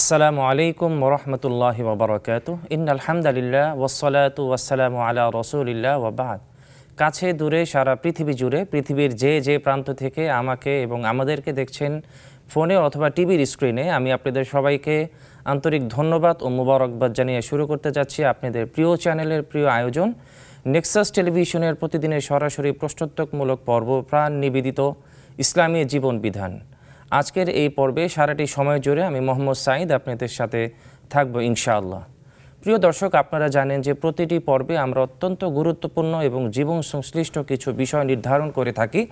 আসসালামু আলাইকুম ওরহমতুল্লাহি ওবরাকাতুহ। ইন্নাল হামদুলিল্লাহ ওয়াসসালাতু ওয়াসসালামু আলা রাসূলিল্লাহ ওয়া বা'দ। কাছে দূরে সারা পৃথিবী জুড়ে পৃথিবীর যে প্রান্ত থেকে আমাকে এবং আমাদেরকে দেখছেন ফোনে অথবা টিভির স্ক্রিনে, আমি আপনাদের সবাইকে আন্তরিক ধন্যবাদ ও মুবারকবাদ জানিয়ে শুরু করতে যাচ্ছি আপনাদের প্রিয় চ্যানেলের প্রিয় আয়োজন নেক্সাস টেলিভিশনের প্রতিদিনের সরাসরি প্রশ্নোত্তরমূলক পর্ব প্রাণ নিবেদিত ইসলামী জীবন বিধান। আজকের এই পর্বে সারাটি সময় জুড়ে আমি মোহাম্মদ সাঈদ আপনাদের সাথে থাকবো ইনশাআল্লাহ। প্রিয় দর্শক, আপনারা জানেন যে প্রতিটি পর্বে আমরা অত্যন্ত গুরুত্বপূর্ণ এবং জীবন সংশ্লিষ্ট কিছু বিষয় নির্ধারণ করে থাকি।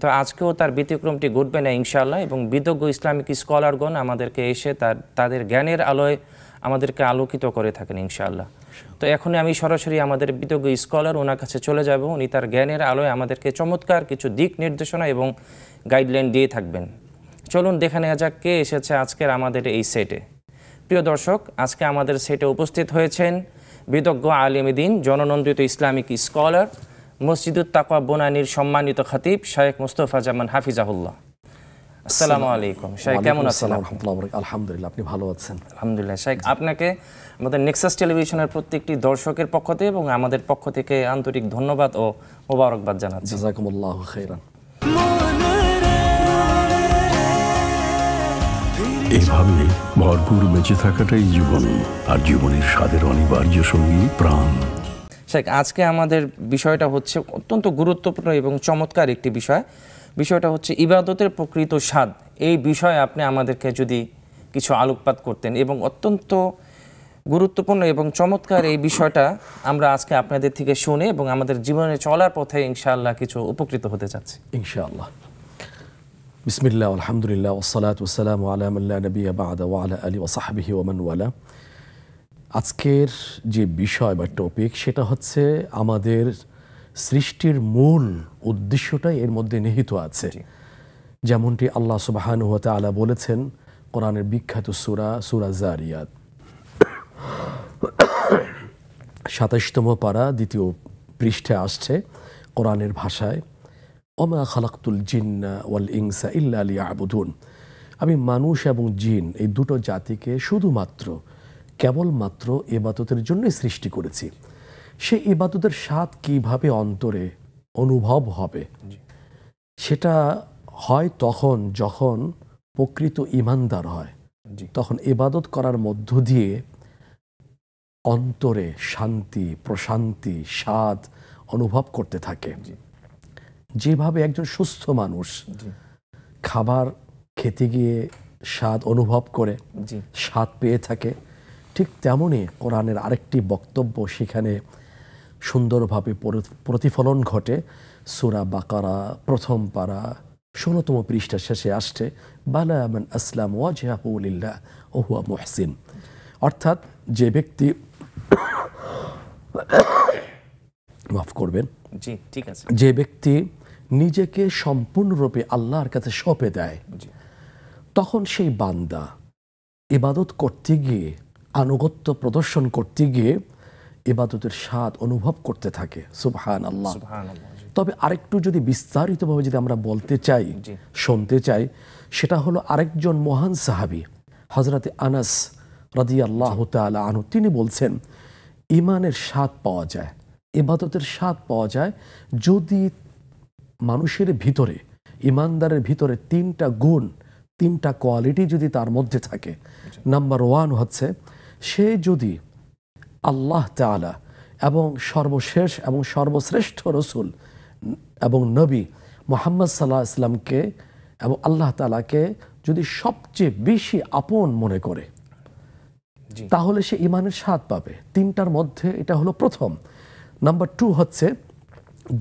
তো আজকেও তার ব্যতিক্রমটি ঘটবে না ইনশাআল্লাহ, এবং বিদগ্ধ ইসলামিক স্কলারগণ আমাদেরকে এসে তাদের জ্ঞানের আলোয় আমাদেরকে আলোকিত করে থাকেন ইনশাআল্লাহ। তো এখনই আমি সরাসরি আমাদের বিদগ্ধ স্কলার ওনার কাছে চলে যাব। উনি তার জ্ঞানের আলোয় আমাদেরকে চমৎকার কিছু দিক নির্দেশনা এবং গাইডলাইন দিয়ে থাকবেন। চলুন দেখে নেওয়া যাক কে এসেছে আজকের আমাদের এই সেটে। প্রিয় দর্শক, আজকে আমাদের সেটে উপস্থিত হয়েছেন বিদগ্ধ আলেমে দ্বীন, জননন্দিত ইসলামিক স্কলার, মসজিদুত তাকওয়া বনানীর সম্মানিত খতিব শাইখ মুস্তাফা জামান হাফিজাহুল্লাহ। আসসালামু আলাইকুম শাইখ, কেমন আছেন? আলহামদুলিল্লাহ, আপনি ভালো আছেন? আলহামদুলিল্লাহ শাইখ, আপনাকে আমাদের নেক্সাস টেলিভিশনের প্রত্যেকটি দর্শকের পক্ষ থেকে এবং আমাদের পক্ষ থেকে আন্তরিক ধন্যবাদ ও মোবারকবাদ জানাচ্ছি। জাযাকুমুল্লাহু খাইরান। এভাবে ভরপুর বেঁচে থাকাটাই জীবন, আর জীবনের স্বাদের অনিবার্য সঙ্গী প্রাণ। শেখ, আজকে আমাদের বিষয়টা হচ্ছে অত্যন্ত গুরুত্বপূর্ণ এবং চমৎকার একটি বিষয়টা হচ্ছে ইবাদতের প্রকৃত স্বাদ। এই বিষয়ে আপনি আমাদেরকে যদি কিছু আলোকপাত করতেন, এবং অত্যন্ত গুরুত্বপূর্ণ এবং চমৎকার এই বিষয়টা আমরা আজকে আপনাদের থেকে শুনে এবং আমাদের জীবনে চলার পথে ইনশাআল্লাহ কিছু উপকৃত হতে চাচ্ছি ইনশাআল্লাহ। বিসমিল্লাহ, আলহামদুলিল্লাহ, ওয়াসসালাতু ওয়াসসালামু আলা মান লা নাবিয়্যা বা'দা ওয়া আলা আলিহি ওয়া সাহবিহি ওয়া মান ওয়ালা। আজকের যে বিষয় বা টপিক, সেটা হচ্ছে আমাদের সৃষ্টির মূল উদ্দেশ্যটাই এর মধ্যে নিহিত আছে। যেমনটি আল্লাহ সুবহানাহু ওয়া তাআলা বলেছেন কোরআনের বিখ্যাত সূরা যারিয়াত ২৭তম পারা ২য় পৃষ্ঠায় আসছে কোরআনের ভাষায়, ওমা খালাকতুল জিন্না ওয়াল ইনসা ইল্লা লিয়াবুদুন। আমি মানুষ এবং জিন এই দুটো জাতিকে কেবলমাত্র ইবাদতের জন্যই সৃষ্টি করেছি। সেই ইবাদতের স্বাদ কিভাবে অন্তরে অনুভব হবে, সেটা হয় তখন যখন প্রকৃত ঈমানদার হয়, তখন ইবাদত করার মধ্য দিয়ে অন্তরে শান্তি, প্রশান্তি, স্বাদ অনুভব করতে থাকে। যেভাবে একজন সুস্থ মানুষ খাবার খেতে গিয়ে স্বাদ অনুভব করে, স্বাদ পেয়ে থাকে, ঠিক তেমনই কোরআনের আরেকটি বক্তব্য সেখানে সুন্দরভাবে প্রতিফলন ঘটে। সূরা বাকারা ১ম পারা ১৬তম পৃষ্ঠার শেষে আসছে, বালা মান আসলাম ওয়াজহাহু লিল্লাহ ওয়া হুয়া মুহসিন। অর্থাৎ যে ব্যক্তি মাফ করবেন, ঠিক আছে, যে ব্যক্তি নিজেকে সম্পূর্ণরূপে আল্লাহর কাছে সঁপে দেয়, তখন সেই বান্দা ইবাদত করতে গিয়ে, আনুগত্য প্রদর্শন করতে গিয়ে ইবাদতের স্বাদ অনুভব করতে থাকে। সুবহানাল্লাহ। তবে আরেকটু যদি বিস্তারিতভাবে যদি আমরা বলতে চাই, শুনতে চাই, সেটা হলো আরেকজন মহান সাহাবী হযরতে আনাস রাদিয়াল্লাহু তাআলা আনহু, তিনি বলছেন ঈমানের স্বাদ পাওয়া যায়, ইবাদতের স্বাদ পাওয়া যায় যদি মানুষের ভিতরে, ঈমানদারের ভিতরে ৩টা গুণ, ৩টা কোয়ালিটি যদি তার মধ্যে থাকে। নাম্বার 1 হচ্ছে সে যদি আল্লাহ তাআলা এবং সর্বশেষ এবং সর্বশ্রেষ্ঠ রসুল এবং নবী মুহাম্মদ সাল্লাল্লাহু আলাইহি ওয়াসাল্লামকে এবং আল্লাহ তাআলাকে যদি সবচেয়ে বেশি আপন মনে করে, তাহলে সে ঈমানের স্বাদ পাবে। ৩টার মধ্যে এটা হলো প্রথম। নাম্বার 2 হচ্ছে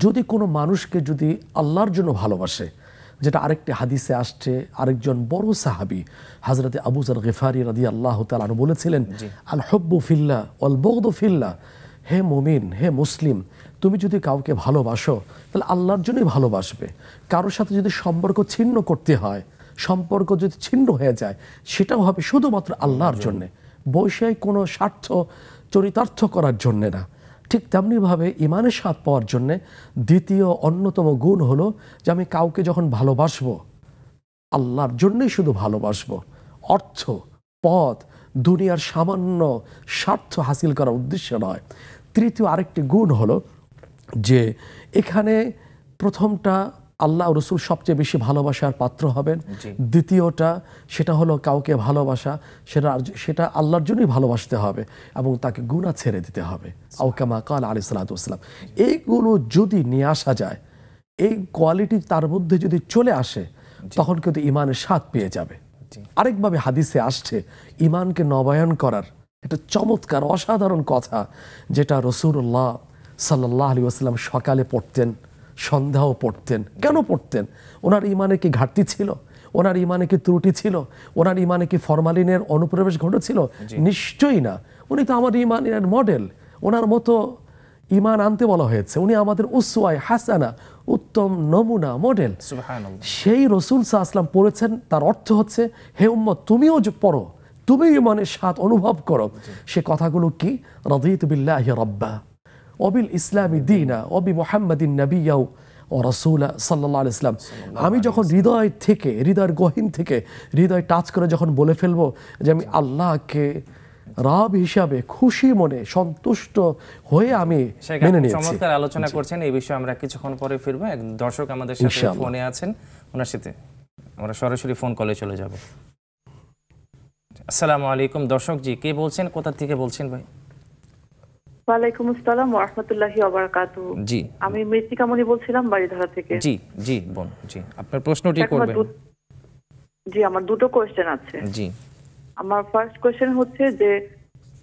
যদি কোনো মানুষকে যদি আল্লাহর জন্য ভালোবাসে, যেটা আরেকটি হাদিসে আসছে, আরেকজন বড় সাহাবী হযরতে আবু যর গিফারি রাদিয়াল্লাহু তাআলা আনহু বলেছিলেন, আল হুব্বু ফিল্লাহ ওয়াল বুগদু ফিল্লাহ। হে মুমিন, হে মুসলিম, তুমি যদি কাউকে ভালোবাসো তাহলে আল্লাহর জন্যই ভালোবাসবে। কারোর সাথে যদি সম্পর্ক ছিন্ন করতে হয়, সম্পর্ক যদি ছিন্ন হয়ে যায়, সেটাও হবে শুধুমাত্র আল্লাহর জন্যে, বৈষয়িক কোনো স্বার্থ চরিতার্থ করার জন্যে না। ঠিক তেমনিভাবে ঈমানের স্বাদ পাওয়ার জন্যে দ্বিতীয় অন্যতম গুণ হলো যে আমি কাউকে যখন ভালোবাসবো, আল্লাহর জন্যই শুধু ভালোবাসবো। অর্থ পথ দুনিয়ার সামান্য স্বার্থ হাসিল করার উদ্দেশ্য নয়। তৃতীয় আরেকটি গুণ হলো যে এখানে প্রথমটা আল্লাহ রসুল সবচেয়ে বেশি ভালোবাসার পাত্র হবেন। দ্বিতীয়টা সেটা হলো কাউকে ভালোবাসা সেটা আল্লাহর জন্যই ভালোবাসতে হবে এবং তাকে গুনাহ ছেড়ে দিতে হবে। আউকামা কাল আলাইহিস সালাতু ওয়াস সালাম, এইগুলো যদি নিয়ে আসা যায়, এই কোয়ালিটি তার মধ্যে যদি চলে আসে, তখন কিন্তু ইমানের স্বাদ পেয়ে যাবে। আরেকভাবে হাদিসে আসছে ইমানকে নবায়ন করার একটা চমৎকার অসাধারণ কথা, যেটা রাসূলুল্লাহ সাল্লাল্লাহু আলাইহি ওয়াসাল্লাম সকালে পড়তেন, সন্ধ্যাও পড়তেন। কেন পড়তেন? ওনার ইমানে কি ঘাটতি ছিল? ওনার ইমানে কি ত্রুটি ছিল? ওনার ইমানে কি ফরমালিনের অনুপ্রবেশ ঘটেছিল? নিশ্চয়ই না। উনি তো আমার ইমানের মডেল, ওনার মতো ইমান আনতে বলা হয়েছে। উনি আমাদের উসওয়ায়ে হাসানা, উত্তম নমুনা, মডেল। সেই রাসূল সাল্লাল্লাহু আলাইহি ওয়াসাল্লাম পড়েছেন, তার অর্থ হচ্ছে হে উম্মত তুমিও যে পড়ো, তুমি ইমানের স্বাদ অনুভব করো। সে কথাগুলো কি? রাদিতু বিল্লাহি রাব্বা ওবিল ইসলামি দীনা ওবি মুহাম্মাদিন নাবিয়্যা ও রাসূলা সাল্লাল্লাহু আলাইহি ওয়াসাল্লাম। আমি যখন হৃদয় থেকে, হৃদয়ের গহীন থেকে, হৃদয় টাচ করে যখন বলে ফেলবো যে আমি আল্লাহকে রব হিসাবে খুশি মনে সন্তুষ্ট হয়ে আমি মেনে নিয়েছি। চমৎকার আলোচনা করছেন, এই বিষয়ে আমরা কিছুক্ষণ পরে ফিরবো। এক দর্শক আমাদের সাথে ফোনে আছেন, ওনার সাথে আমরা সরাসরি ফোন কলে চলে যাব। আসসালামু আলাইকুম দর্শক জি, কে বলছেন, কোথা থেকে বলছেন ভাই? ওয়ালাইকুম আসসালাম ওয়া রাহমাতুল্লাহি ওয়া বারাকাতুহু। জি, আমি মৃত্তিকা মনি বলছিলাম বাড়িধারা থেকে। জি জি বোন, জি আপনার প্রশ্নটি করবেন। জি, আমার দুটো কোশ্চেন আছে। জি, আমার ফার্স্ট কোশ্চেন হচ্ছে যে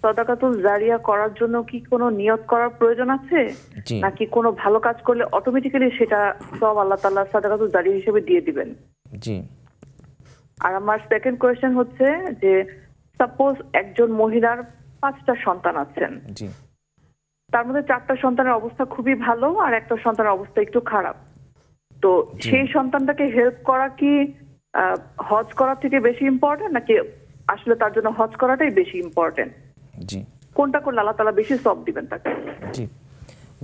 সাদাকাতুল জারিয়া করার জন্য কি কোনো নিয়ত করার প্রয়োজন আছে, নাকি কোনো ভালো কাজ করলে অটোমেটিক্যালি সেটা সব আল্লাহ তাআলা সাদাকাতুল জারিয়া হিসেবে দিয়ে দিবেন? জি। আর আমার সেকেন্ড কোশ্চেন হচ্ছে যে সাপোজ একজন মহিলার 5টা সন্তান আছেন, জি, তার মধ্যে 4টা সন্তানের অবস্থা খুবই ভালো আর একটা সন্তানের অবস্থা একটু খারাপ। তো সেই সন্তানটাকে হেল্প করা কি হজ করা থেকে বেশি ইম্পর্টেন্ট, নাকি আসলে তার জন্য হজ করাটাই বেশি ইম্পর্টেন্ট? জি, কোনটা করলে আল্লাহ তাআলা বেশি সওয়াব দিবেন তাকে? জি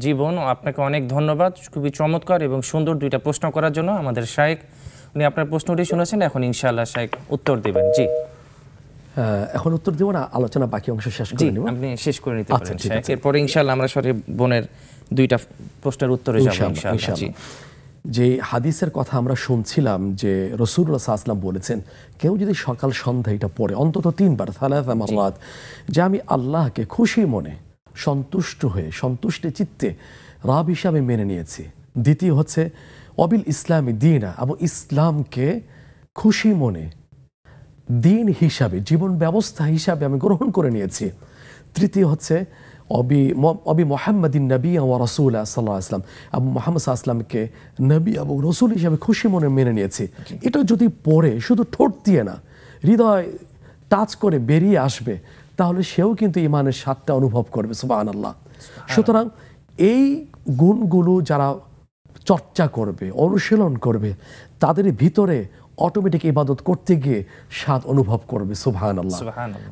জি বোন, আপনাকে অনেক ধন্যবাদ খুবই চমৎকার এবং সুন্দর দুইটা প্রশ্ন করার জন্য। আমাদের শাইখ উনি আপনার প্রশ্নটি শুনেছেন, এখন ইনশাআল্লাহ শাইখ উত্তর দিবেন। জি, এখন উত্তর দেব না, আলোচনা বাকি অংশ শেষ করে নিব। আপনি শেষ করে নিতে পারেন শাইখ, এরপরে ইনশাআল্লাহ আমরা সরে বোনের দুইটা প্রশ্নের উত্তরে যাব ইনশাআল্লাহ। জি, যে হাদিসের কথা আমরা শুনছিলাম যে রাসূলুল্লাহ সাল্লাল্লাহু আলাইহি ওয়াসাল্লাম বলেছেন, কেউ যদি সকাল সন্ধ্যা এটা পড়ে অন্তত 3 বার, সালাসা মাররাত, যে আমি আল্লাহকে খুশি মনে সন্তুষ্ট হয়ে সন্তুষ্টি চিত্তে রব হিসাবে মেনে নিয়েছি। দ্বিতীয় হচ্ছে অবিল ইসলামি দীনা, এবং ইসলামকে খুশি মনে দিন হিসাবে, জীবন ব্যবস্থা হিসাবে আমি গ্রহণ করে নিয়েছি। তৃতীয় হচ্ছে অবি মুহাম্মাদিন নাবিয়্যা ওয়া রাসূলা সাল্লাল্লাহু আলাইহি ওয়াসাল্লাম, এবং মুহাম্মদ সাল্লাল্লাহু আলাইহি ওয়াসাল্লামকে নবী এবং রাসূল হিসাবে খুশি মনে মেনে নিয়েছি। এটা যদি পড়ে শুধু ঠোঁট দিয়ে না, হৃদয় টাচ করে বেরিয়ে আসবে, তাহলে সেও কিন্তু ইমানের স্বাদটা অনুভব করবে। সুবহানাল্লাহ। সুতরাং এই গুণগুলো যারা চর্চা করবে, অনুশীলন করবে, তাদের ভিতরে অটোমেটিক ইবাদত করতে গিয়ে স্বাদ অনুভব করবে। সুবহানাল্লাহ।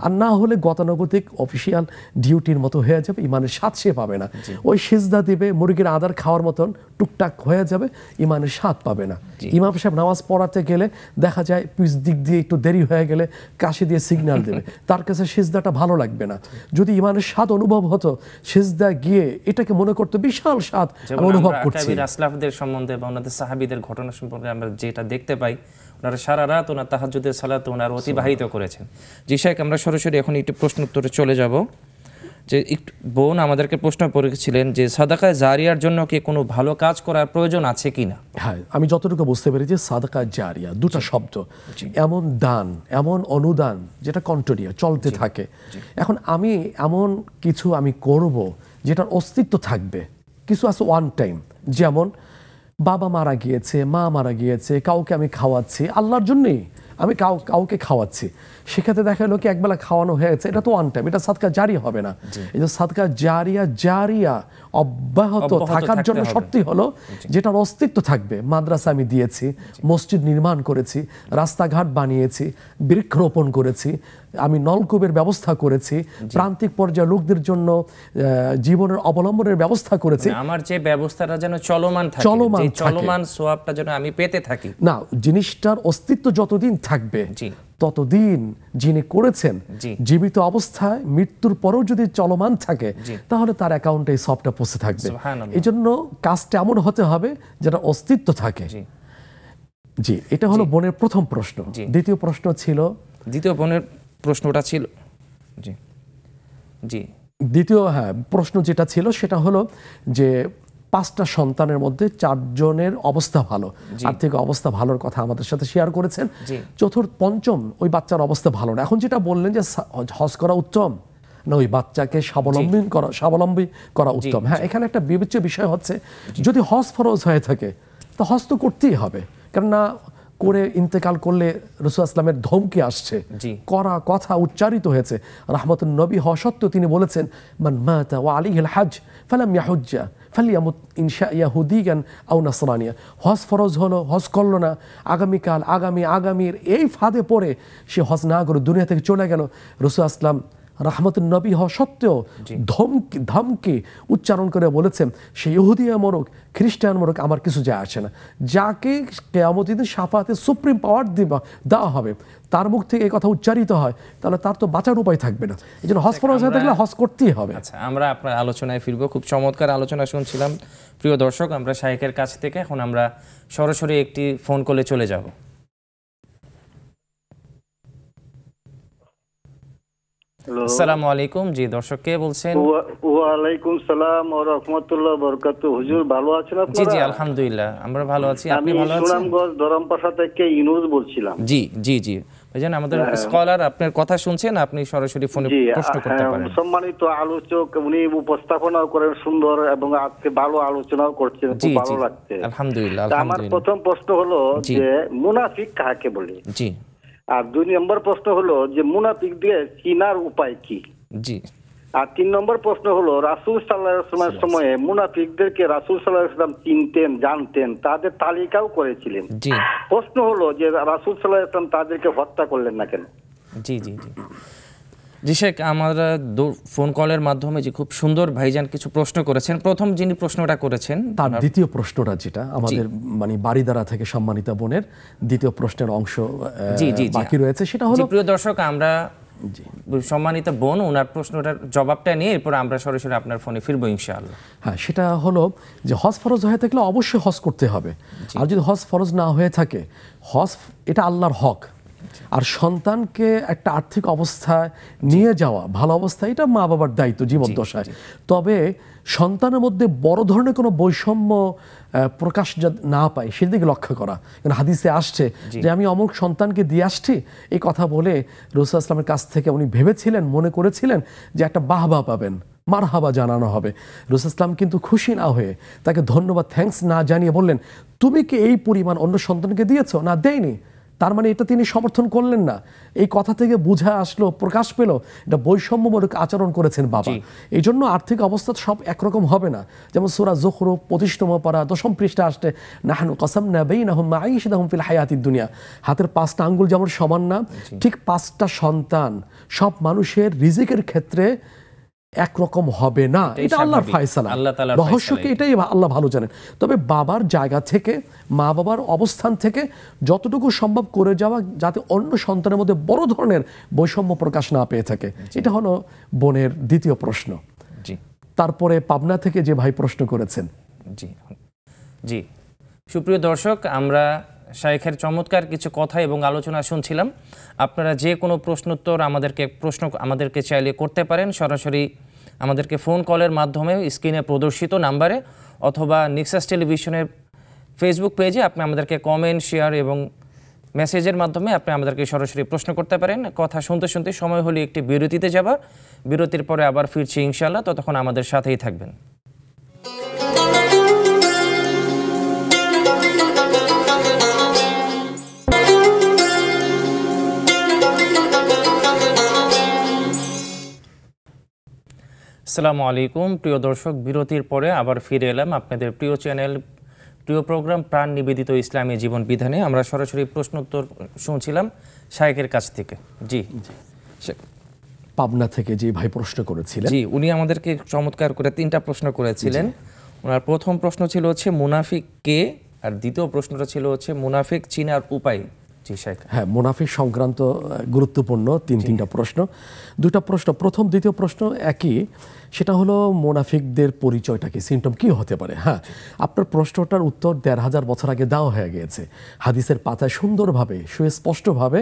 আর না হলে গতানুগতিক অফিসিয়াল ডিউটির মতো হয়ে যাবে, ইমানের স্বাদ সে পাবে না। ওই সিজদা দিবে, মুরগির আদার খাওয়ার মতন টুকটাক হয়ে যাবে, ইমানের স্বাদ পাবে না। ইমাম সাহেব নামাজ পড়াতে গেলে দেখা যায় পিছ দিক দিয়ে একটু দেরি হয়ে গেলে কাশি দিয়ে সিগন্যাল দেবে, তার কাছে সিজদাটা ভালো লাগবে না। যদি ইমানের স্বাদ অনুভব হতো, সিজদা গিয়ে এটাকে মনে করতে বিশাল স্বাদ অনুভব করছে। আসলাফদের সম্বন্ধে বা ওনাদের সাহাবীদের ঘটনা সম্পর্কে আমরা যেটা দেখতে পাই, ওনারা সারা রাত ওনার তাহাজ্জুদের সালাত ওনারা অতিবাহিত করেছেন। জি শাইখ, আমরা সরাসরি এখন একটু প্রশ্ন উত্তরে চলে যাব। যে একটু বোন আমাদেরকে প্রশ্ন করেছিলেন যে সাদাকায়ে জারিয়ার জন্য কি কোনো ভালো কাজ করার প্রয়োজন আছে কিনা? হ্যাঁ, আমি যতটুকু বুঝতে পেরেছি যে সাদাকায়ে জারিয়া দুটো শব্দ, এমন দান, এমন অনুদান যেটা কন্টিনিউ চলতে থাকে। এখন আমি এমন কিছু আমি করব যেটার অস্তিত্ব থাকবে, কিছু আছে ওয়ান টাইম, যেমন বাবা মারা গিয়েছে, মা মারা গিয়েছে, কাউকে আমি খাওয়াচ্ছি আল্লাহর জন্যই, আমি কাউকে খাওয়াচ্ছি, সেক্ষেত্রে দেখা গেল কি একবেলা খাওয়ানো হয়ে গেছে, এটা তো ওয়ান টাইম, এটা সাদকা জারি হবে না। এই যে সাদকা জারিয়া অব্যাহত থাকার জন্য শর্তই হলো যেটার অস্তিত্ব থাকবে। মাদ্রাসা আমি দিয়েছি, মসজিদ নির্মাণ করেছি, রাস্তাঘাট বানিয়েছি, বৃক্ষরোপণ করেছি, আমি নলকূপের ব্যবস্থা করেছি, প্রান্তিক পর্যায়ে লোকদের জন্য জীবনের অবলম্বনের ব্যবস্থা করেছি। আমার যে ব্যবস্থাটা যেন চলমান থাকে, চলমান সওয়াবটা যেন আমি পেতে থাকি। না, জিনিসটার অস্তিত্ব যতদিন থাকবে জি। ততদিন যিনি করেছেন জি। জীবিত অবস্থায় মৃত্যুর পরেও যদি চলমান থাকে জি। তাহলে তার অ্যাকাউন্টে এই সবটা পৌঁছে থাকবে। সুবহানাল্লাহ। এই জন্য কাজটা এমন হতে হবে যেটা অস্তিত্ব থাকে। জি। জি, এটা হলো বোনের প্রথম প্রশ্ন। জি। দ্বিতীয় প্রশ্ন ছিল, দ্বিতীয় বোনের প্রশ্নটা ছিল, জি জি দ্বিতীয় প্রশ্ন যেটা ছিল সেটা হলো যে 5টা সন্তানের মধ্যে 4 জনের অবস্থা ভালো, আর্থিক অবস্থা ভালোর কথা আমাদের সাথে শেয়ার করেছেন। জি। পঞ্চম ওই বাচ্চার অবস্থা ভালো না। এখন যেটা বললেন যে হজ করা উত্তম না ওই বাচ্চাকে স্বাবলম্বী করা উত্তম। হ্যাঁ, এখানে একটা বিবেচ্য বিষয় হচ্ছে যদি হজ ফরজ হয়ে থাকে তো হজ তো করতেই হবে, কেননা করে ইন্তেকাল করলে রাসূল ইসলামের ধমকি আসছে, জি। করা কথা উচ্চারিত হয়েছে। রাহমাতুন নবী হওয়া সত্ত্বেও তিনি বলেছেন, মান মাতা ওয়া আলাইহিল হজ ফালাম ইয়াহুজ্জা ফালিয়ামুত ইনশা ইয়াহুদিয়ান আও নাসরানিয়া। হজ ফরজ হলো, হজ করলো না, আগামীকাল আগামীর এই ফাঁদে পড়ে সে হজ না করে দুনিয়া থেকে চলে গেল। রাসূল ইসলাম রাহমাতুন নবী হওয়া সত্ত্বেও ধমকি উচ্চারণ করে বলেছেন, সে ইহুদিয়া মরুক খ্রিস্টান মরুক আমার কিছু যায় আসে না, যাকে কিয়ামতের দিন শাফাতে সুপ্রিম পাওয়ার দেওয়া হবে তার মুখ থেকে এই কথা উচ্চারিত হয়, তাহলে তার তো বাঁচার উপায় থাকবে না। এই জন্য হজ ফরজ হয়ে থাকলে হজ করতেই হবে। আচ্ছা, আমরা আপনার আলোচনায় ফিরবো। খুব চমৎকার আলোচনা শুনছিলাম প্রিয় দর্শক। আমরা শাইখের কাছ থেকে এখন আমরা সরাসরি একটি ফোন কলে চলে যাব। আসসালামু আলাইকুম। জি দর্শক, কে বলছেন? ওয়ালাইকুম সালাম ওয়া রাহমাতুল্লাহি ওয়া বারাকাতুহু। হুজুর ভালো আছেন আপনারা? জি জি আলহামদুলিল্লাহ, আমরা ভালো আছি। আপনি আমি ভালো আছেন? সুনামগঞ্জ ধরমপাশা থেকে ইউনুস বলছিলাম। জি জি জি ভাইজান, আমাদের স্কলার আপনার কথা শুনছেন, আপনি সরাসরি ফোনে প্রশ্ন করতে পারেন। সম্মানিত আলোচক, উনি উপস্থাপনা করেন সুন্দর এবং আজকে ভালো আলোচনাও করছেন, জি খুব ভালো জি লাগছে। আলহামদুলিল্লাহ আমার আলহামদুলিল্লাহ। প্রথম প্রশ্ন হলো জি। যে মুনাফিক কাকে বলে, জি আর 2 নম্বর প্রশ্ন হলো যে মুনাফিক দিয়ে চিনার উপায় কি, জি আর 3 নম্বর প্রশ্ন হলো রাসূল সাল্লাল্লাহু আলাইহি ওয়াসাল্লামের সময়ে মুনাফিকদেরকে রাসূল সাল্লাল্লাহু আলাইহি ওয়াসাল্লাম চিনতেন, জানতেন, তাদের তালিকাও করেছিলেন। জি প্রশ্ন হলো যে রাসূল সাল্লাল্লাহু আলাইহি ওয়াসাল্লাম তাদেরকে হত্যা করলেন না কেন? জি জি জি জি শেখ, আমরা ফোন কলের মাধ্যমে যে খুব সুন্দর ভাইজান কিছু প্রশ্ন করেছেন। প্রথম যিনি প্রশ্নটা করেছেন তার দ্বিতীয় প্রশ্নটা যেটা আমাদের মানে বাড়িদারা থেকে সম্মানিত বোনের দ্বিতীয় প্রশ্নের অংশ জি জি বাকি রয়েছে, সেটা হলো, প্রিয় দর্শক, আমরা সম্মানিত বোন ওনার প্রশ্নটার জবাবটা নিয়ে এরপর আমরা সরাসরি আপনার ফোনে ফিরবো ইনশাআল্লাহ। হ্যাঁ, সেটা হলো যে হজ ফরজ হয়ে থাকলে অবশ্যই হজ করতে হবে। আর যদি হজ ফরজ না হয়ে থাকে, হজ এটা আল্লাহর হক। আর সন্তানকে একটা আর্থিক অবস্থায় নিয়ে যাওয়া, ভালো অবস্থায়, এটা মা বাবার দায়িত্ব জীবদ্দশায়। তবে সন্তানের মধ্যে বড় ধরনের কোনো বৈষম্য প্রকাশ না পায় সেদিকে লক্ষ্য করা। কারণ হাদিসে আসছে যে আমি অমুক সন্তানকে দিয়ে আসছি, এই কথা বলে রাসূল ইসলামের কাছ থেকে উনি ভেবেছিলেন, মনে করেছিলেন যে একটা বাহবা পাবেন, মারহাবা জানানো হবে। রাসূল ইসলাম কিন্তু খুশি না হয়ে তাকে ধন্যবাদ, থ্যাঙ্কস না জানিয়ে বললেন, তুমি কি এই পরিমাণ অন্য সন্তানকে দিয়েছো? না, দেয়নি। তার মানে এটা তিনি সমর্থন করলেন না। এই কথা থেকে বোঝা আসলো, প্রকাশ পেল এটা বৈষম্যমূলক আচরণ করেছেন বাবা। এই জন্য আর্থিক অবস্থা সব একরকম হবে না। যেমন সূরা যুখরুফ 25তম পারা 10ম পৃষ্ঠা আসছে, নাহনু কাসামনা বাইনাহুম মাঈশাতাহুম ফিল হায়াতিদ দুনিয়া। হাতের 5টা আঙ্গুল যেমন সমান না, ঠিক 5টা সন্তান সব মানুষের রিজিকের ক্ষেত্রে একরকম হবে না। এটা আল্লাহর ফয়সালা, রহস্যকে এটাই আল্লাহ ভালো জানেন। তবে বাবার জায়গা থেকে, মা বাবার অবস্থান থেকে যতটুকু সম্ভব করে যাওয়া, যাতে অন্য সন্তানের মধ্যে বড় ধরনের বৈষম্য প্রকাশ না পেয়ে থাকে। এটা হলো বোনের দ্বিতীয় প্রশ্ন। জি। তারপরে পাবনা থেকে যে ভাই প্রশ্ন করেছেন। জি জি সুপ্রিয় দর্শক, আমরা শাইখের চমৎকার কিছু কথা এবং আলোচনা শুনছিলাম। আপনারা যে কোনো প্রশ্নোত্তর আমাদেরকে চাইলে করতে পারেন সরাসরি আমাদেরকে ফোন কলের মাধ্যমে স্ক্রিনে প্রদর্শিত নাম্বারে, অথবা নেক্সাস টেলিভিশনের ফেসবুক পেজে আপনি আমাদেরকে কমেন্ট, শেয়ার এবং মেসেজের মাধ্যমে আপনি আমাদেরকে সরাসরি প্রশ্ন করতে পারেন। কথা শুনতে শুনতে সময় হলে একটি বিরতিতে যাবার, বিরতির পরে আবার ফিরছি ইনশাআল্লাহ। ততক্ষণ আমাদের সাথেই থাকবেন। আসসালামু আলাইকুম প্রিয় দর্শক, বিরতির পরে আবার ফিরে এলাম আপনাদের প্রিয় চ্যানেল, প্রিয় প্রোগ্রাম প্রাণ নিবেদিত ইসলামী জীবন বিধানে। আমরা সরাসরি প্রশ্নোত্তর শুনছিলাম শাইখের কাছ থেকে। জি পাবনা থেকে যে ভাই প্রশ্ন করেছিলেন, জি উনি আমাদেরকে চমৎকার করে 3টা প্রশ্ন করেছিলেন। ওনার প্রথম প্রশ্ন ছিল হচ্ছে মুনাফিক কে, আর দ্বিতীয় প্রশ্নটা ছিল হচ্ছে মুনাফিক চিনার উপায় জি শেখ। হ্যাঁ, মুনাফিক সংক্রান্ত গুরুত্বপূর্ণ তিনটা প্রশ্ন, দুটা প্রশ্ন। প্রথম দ্বিতীয় প্রশ্ন একই, সেটা হলো মুনাফিকদের পরিচয়টা কি, সিমটম কি হতে পারে। হ্যাঁ, আপনার প্রশ্নটার উত্তর ১৫০০ বছর আগে দেওয়া হয়ে গিয়েছে। হাদিসের পাতায় সুন্দরভাবে সুস্পষ্টভাবে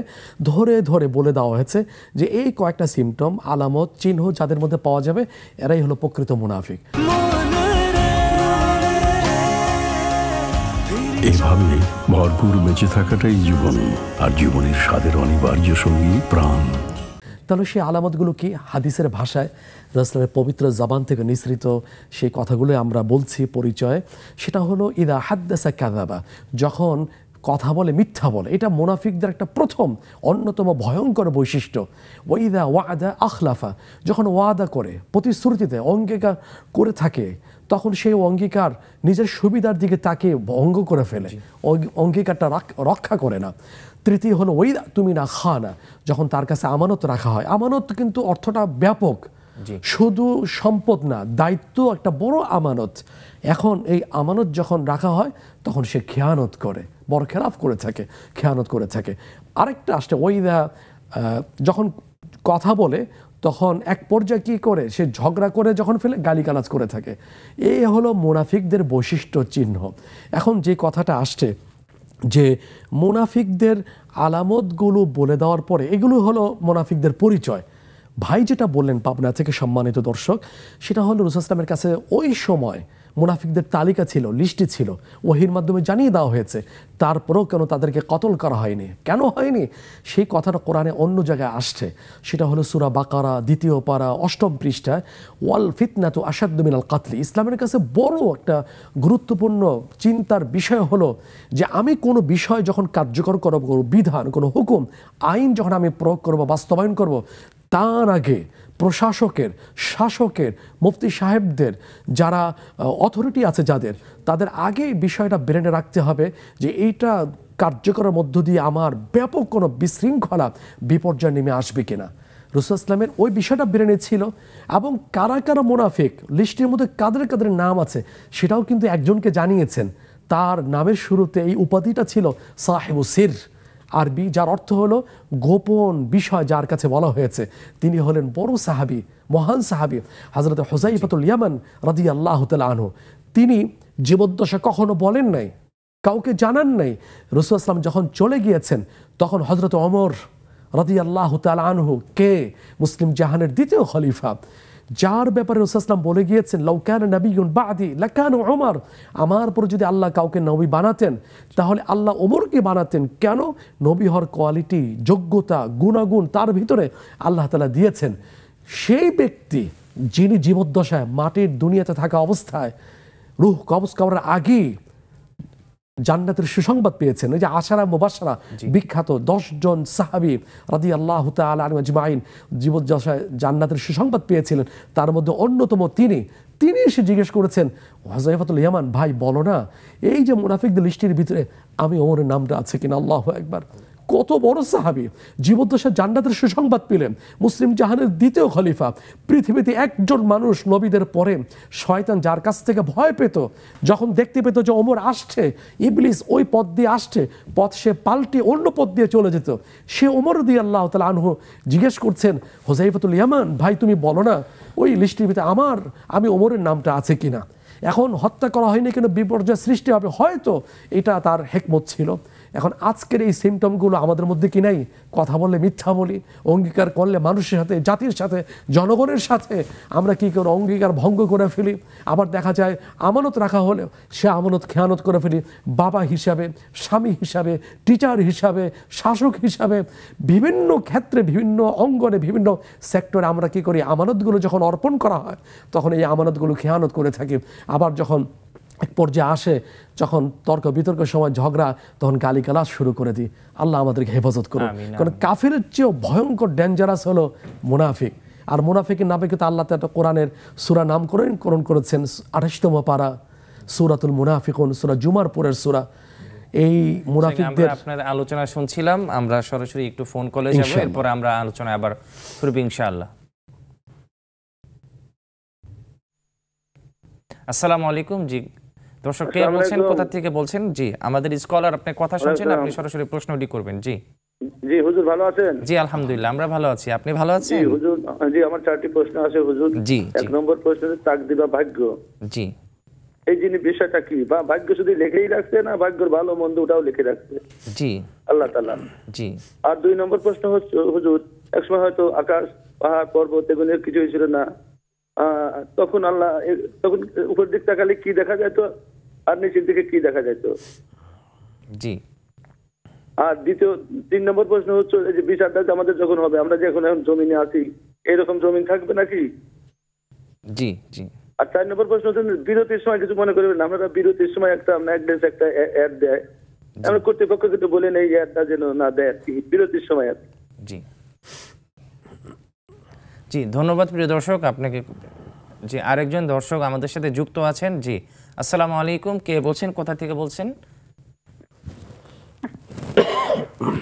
ধরে ধরে বলে দেওয়া হয়েছে যে এই কয়েকটা সিমটম, আলামত, চিহ্ন যাদের মধ্যে পাওয়া যাবে এরাই হলো প্রকৃত মুনাফিক। এভাবে ভরপুর বেঁচে থাকাটাই জীবন, আর জীবনের স্বাদের অনিবার্য সঙ্গী প্রাণ। তাহলে সেই আলামতগুলো কি? হাদিসের ভাষায় রাসূলের পবিত্র জবান থেকে নিঃসৃত সেই কথাগুলো আমরা বলছি পরিচয়। সেটা হলো ইদা হাদ্দাসা কাযাবা, যখন কথা বলে মিথ্যা বলে। এটা মুনাফিকদের একটা প্রথম অন্যতম ভয়ঙ্কর বৈশিষ্ট্য। ওয়াইদা ওয়াদা আখলাফা, যখন ওয়াদা করে, প্রতিশ্রুতিতে অঙ্গীকার করে থাকে, তখন সেই অঙ্গীকার নিজের সুবিধার দিকে তাকে ভঙ্গ করে ফেলে, অঙ্গীকারটা রক্ষা করে না। তৃতীয় হলো ওইদা তুমি না খানা, যখন তার কাছে আমানত রাখা হয়। আমানত কিন্তু অর্থটা ব্যাপক, শুধু সম্পদ না, দায়িত্ব একটা বড় আমানত। এখন এই আমানত যখন রাখা হয় তখন সে খেয়ানত করে, বড় খেলাফ করে থাকে, খেয়ানত করে থাকে। আরেকটা আসছে ওইদা, যখন কথা বলে তখন এক পর্যায়ে কী করে, সে ঝগড়া করে যখন ফেলে গালিগালাজ করে থাকে। এই হলো মুনাফিকদের বৈশিষ্ট্য চিহ্ন। এখন যে কথাটা আসছে যে মুনাফিকদের আলামতগুলো বলে দেওয়ার পরে এগুলো হলো মুনাফিকদের পরিচয়। ভাই যেটা বললেন পাবনা থেকে সম্মানিত দর্শক, সেটা হলো রাসূল সাল্লাল্লাহু আলাইহি ওয়াসাল্লামের কাছে ওই সময় মুনাফিকদের তালিকা ছিল, লিস্টে ছিল, ওহীর মাধ্যমে জানিয়ে দেওয়া হয়েছে। তারপরেও কেন তাদেরকে কতল করা হয়নি, কেন হয়নি, সেই কথাটা কোরআনে অন্য জায়গায় আসছে। সেটা হলো সূরা বাকারা ২য় পারা ৮ম পৃষ্ঠায়, ওয়াল ফিতনাতু আশাদ্দু মিনাল কাতলি। ইসলামের কাছে বড় একটা গুরুত্বপূর্ণ চিন্তার বিষয় হলো যে আমি কোনো বিষয় যখন কার্যকর করব, কোনো বিধান, কোনো হুকুম, আইন যখন আমি প্রয়োগ করব, বাস্তবায়ন করব, তার আগে প্রশাসকের, শাসকের, মুফতি সাহেবদের, যারা অথরিটি আছে যাদের, তাদের আগে বিষয়টা ব্রেনে রাখতে হবে যে এইটা কার্যকরের মধ্য দিয়ে আমার ব্যাপক কোনো বিশৃঙ্খলা, বিপর্যয় নেমে আসবে কিনা। রাসূল ইসলামের ওই বিষয়টা ব্রেনে ছিল। এবং কারা কারা মুনাফিক, লিস্টের মধ্যে কাদের কাদের নাম আছে সেটাও কিন্তু একজনকে জানিয়েছেন। তার নামের শুরুতে এই উপাধিটা ছিল সাহেবু সির, আরবি, যার অর্থ হলো গোপন বিষয় যার কাছে বলা হয়েছে। তিনি হলেন বড় সাহাবী, মহান সাহাবী হযরত হুযায়ফাতুল ইয়ামান রাদিয়াল্লাহু তাআলা আনহু। তিনি জীবদ্দশা কখনো বলেন নাই, কাউকে জানান নাই। রাসূল সাল্লাল্লাহু আলাইহি ওয়াসাল্লাম যখন চলে গিয়েছেন তখন হযরত ওমর রাদিয়াল্লাহু তাআলা আনহু, কে মুসলিম জাহানের দ্বিতীয় খলিফা, যার ব্যাপারে রাসূল সাল্লাল্লাহু আলাইহি ওয়াসাল্লাম বলে গিয়েছেন লাউ কানা নাবিয়্যুন বা'দি লাকানা ওমর, আমার পরে যদি আল্লাহ কাউকে নবী বানাতেন তাহলে আল্লাহ ওমরকে বানাতেন। কেন? নবী হওয়ার কোয়ালিটি, যোগ্যতা, গুণাগুণ তার ভিতরে আল্লাহ তাআলা দিয়েছেন। সেই ব্যক্তি যিনি জীবদ্দশায় মাটির দুনিয়াতে থাকা অবস্থায় রূহ কবজ করার আগেই জান্নাতের সুসংবাদ পেয়েছেন। ওই যে আশারা মুবাশশারা, বিখ্যাত ১০ জন সাহাবী রাদিয়াল্লাহু তাআলা আনহুম আজমাইন জীবদ্দশায় জান্নাতের সুসংবাদ পেয়েছিলেন, তার মধ্যে অন্যতম তিনি এসে জিজ্ঞেস করেছেন, হুযায়ফাতুল ইয়ামান ভাই বলো না, এই যে মুনাফিকদের লিস্টের ভিতরে আমি ওমরের নামটা আছে কিনা। আল্লাহু আকবার, কত বড় সাহাবী, জীবদ্দশায় জান্নাতের সুসংবাদ পেলেন, মুসলিম জাহানের দ্বিতীয় খলিফা। পৃথিবীতে একজন মানুষ নবীদের পরে, শয়তান যার কাছ থেকে ভয় পেত, যখন দেখতে পেত যে ওমর আসছে, ইবলিস ওই পথ দিয়ে আসছে, পথ সে পাল্টে অন্য পথ দিয়ে চলে যেত। সে ওমর রাদিয়াল্লাহু তাআলা আনহু জিজ্ঞেস করছেন, হুযায়ফাতুল ইয়ামান ভাই তুমি বলো না ওই লিস্টের ভিতরে আমি ওমরের নামটা আছে কিনা। এখন হত্যা করা হয়নি কেন, বিপর্যয় সৃষ্টি হবে, হয়তো এটা তার হিকমত ছিল। এখন আজকের এই সিমটমগুলো আমাদের মধ্যে কি নাই? কথা বললে মিথ্যা বলি, অঙ্গীকার করলে মানুষের সাথে, জাতির সাথে, জনগণের সাথে আমরা কী করে অঙ্গীকার ভঙ্গ করে ফেলি। আবার দেখা যায় আমানত রাখা হলে সে আমানত খেয়ানত করে ফেলি। বাবা হিসাবে, স্বামী হিসাবে, টিচার হিসাবে, শাসক হিসাবে, বিভিন্ন ক্ষেত্রে, বিভিন্ন অঙ্গনে, বিভিন্ন সেক্টরে আমরা কী করি, আমানতগুলো যখন অর্পণ করা হয় তখন এই আমানতগুলো খেয়ানত করে থাকি। আবার যখন এক পর্যায়ে আসে, যখন তর্ক বিতর্কের সময় ঝগড়া, তখন গালিগালাজ শুরু করে দিই। আল্লাহ আমাদেরকে হেফাজত করুন। কারণ কাফেরের চেয়েও ভয়ঙ্কর ডেঞ্জারাস হলো মুনাফিক। আর মুনাফিকের নামে কিন্তু আল্লাহ তাআলা কোরআনের সূরা নামকরণ করেছেন ২৮তম পারা, সূরাতুল মুনাফিকুন, সূরা জুমার পরের সূরা। এই মুনাফিকদের আপনার আলোচনা শুনছিলাম, আমরা সরাসরি একটু ফোন কলে যাব, এরপর আমরা আলোচনা আবার করব ইনশাআল্লাহ। আসসালামু আলাইকুম। জি দর্শক কে বলছেন, কোথা থেকে বলছেন? জি, আমাদের স্কলার আপনার কথা শুনছেন, আপনি সরাসরি প্রশ্নটি করবেন। জি জি হুজুর, ভালো আছেন? জি আলহামদুলিল্লাহ, আমরা ভালো আছি, আপনি ভালো জি আছেন? হুজুর, জি আমার 4টি প্রশ্ন আছে হুজুর। জি এক নম্বর প্রশ্ন হচ্ছে তাকদীর বা ভাগ্য, জি এই জিনিস বিষয়টা কি, বা ভাগ্য শুধু লিখেই রাখছে না ভাগ্যের ভালো মন্দ ওটাও লিখে রাখছে জি আল্লাহ তাআলা? জি আর 2 নম্বর প্রশ্ন হচ্ছে হুজুর, একসময় হয়তো আকাশ পাহাড় পর্বত এগুলো কিছুই ছিল না, তখন আল্লাহ তখন উপর দিক তাকালে কি দেখা যেত আর নিচের দিকে কি দেখা যেত? জি আর 3 নম্বর প্রশ্ন হচ্ছে এই যে বিচারটা আমাদের যখন হবে, আমরা যে এখন জমিনে আছি এরকম জমিন থাকবে নাকি? জি জি আর 4 নম্বর প্রশ্ন হচ্ছে বিরতির সময় কিছু মনে করবেন না, আমরা বিরতির সময় একটা ম্যাগনেস একটা অ্যাড দেয়, আমরা কর্তৃপক্ষ কিন্তু বলেন এই অ্যাডটা যেন না দেয় আর কি বিরতির সময় আর কি। জি জি ধন্যবাদ প্রিয় দর্শক আপনাকে। জি, আরেকজন দর্শক আমাদের সাথে যুক্ত আছেন। জি, আসসালামু আলাইকুম, কে বলছেন, কোথা থেকে বলছেন?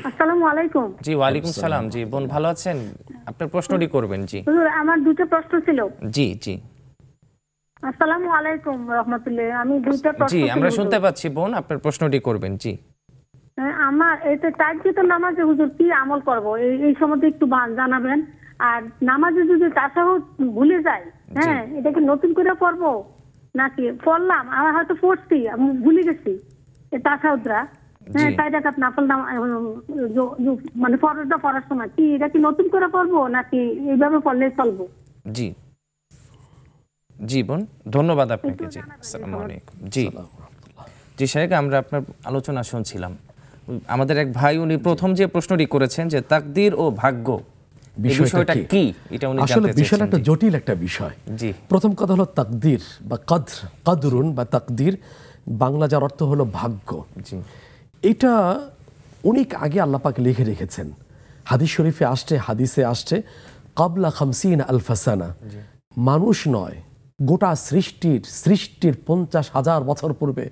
আসসালামু আলাইকুম। জি ওয়ালাইকুম সালাম। জি বোন, ভালো আছেন? আপনার প্রশ্নটি করবেন। জি হুজুর, আমার দুটো প্রশ্ন ছিল। জি জি আসসালামু আলাইকুম রাহমাতুল্লাহ। আমি দুটো প্রশ্ন জি ছিল আমরা হুজুর। শুনতে পাচ্ছি বোন, আপনার প্রশ্নটি করবেন। জি আমার এটা তাকবীরাতুল নামাজে হুজুর কি আমল করব এই সম্বন্ধে একটু জানাবেন। আর নামাজে যদি তাশাহুদ ভুলে যাই, হ্যাঁ, এটা কি নতুন করে পড়ব নাকি পড়লাম আমার হয়তো পড়ছি আমি ভুলে গেছি এই তাশাহুদরা, হ্যাঁ, তাই রাকাত নফল মানে ফরজটা পড়ার সময় কি এটা কি নতুন করে পড়ব নাকি এইভাবে পড়লে চলবো? জি জি বোন, ধন্যবাদ আপনাকে। জি আসসালামু আলাইকুম। জি জি শেখ, আমরা আপনার আলোচনা শুনছিলাম। আমাদের এক ভাই উনি প্রথম যে প্রশ্নটি করেছেন যে তাকদীর ও ভাগ্য বিষয়টা কি, এটা উনি আসলে জানতে বিষয়টা একটা চেয়েছেন। জটিল একটা বিষয়। জি প্রথম কথা হলো তাকদীর বা কাদরুন বা তাকদীর, বাংলা যার অর্থ হলো ভাগ্য। জি এটা অনেক আগে আল্লাহ পাক লিখে রেখেছেন। হাদিস শরীফে আসছে, হাদিসে আসছে কাবলা 50 আলফা সানা, মানুষ নয় গোটা সৃষ্টির 50,000 বছর পূর্বে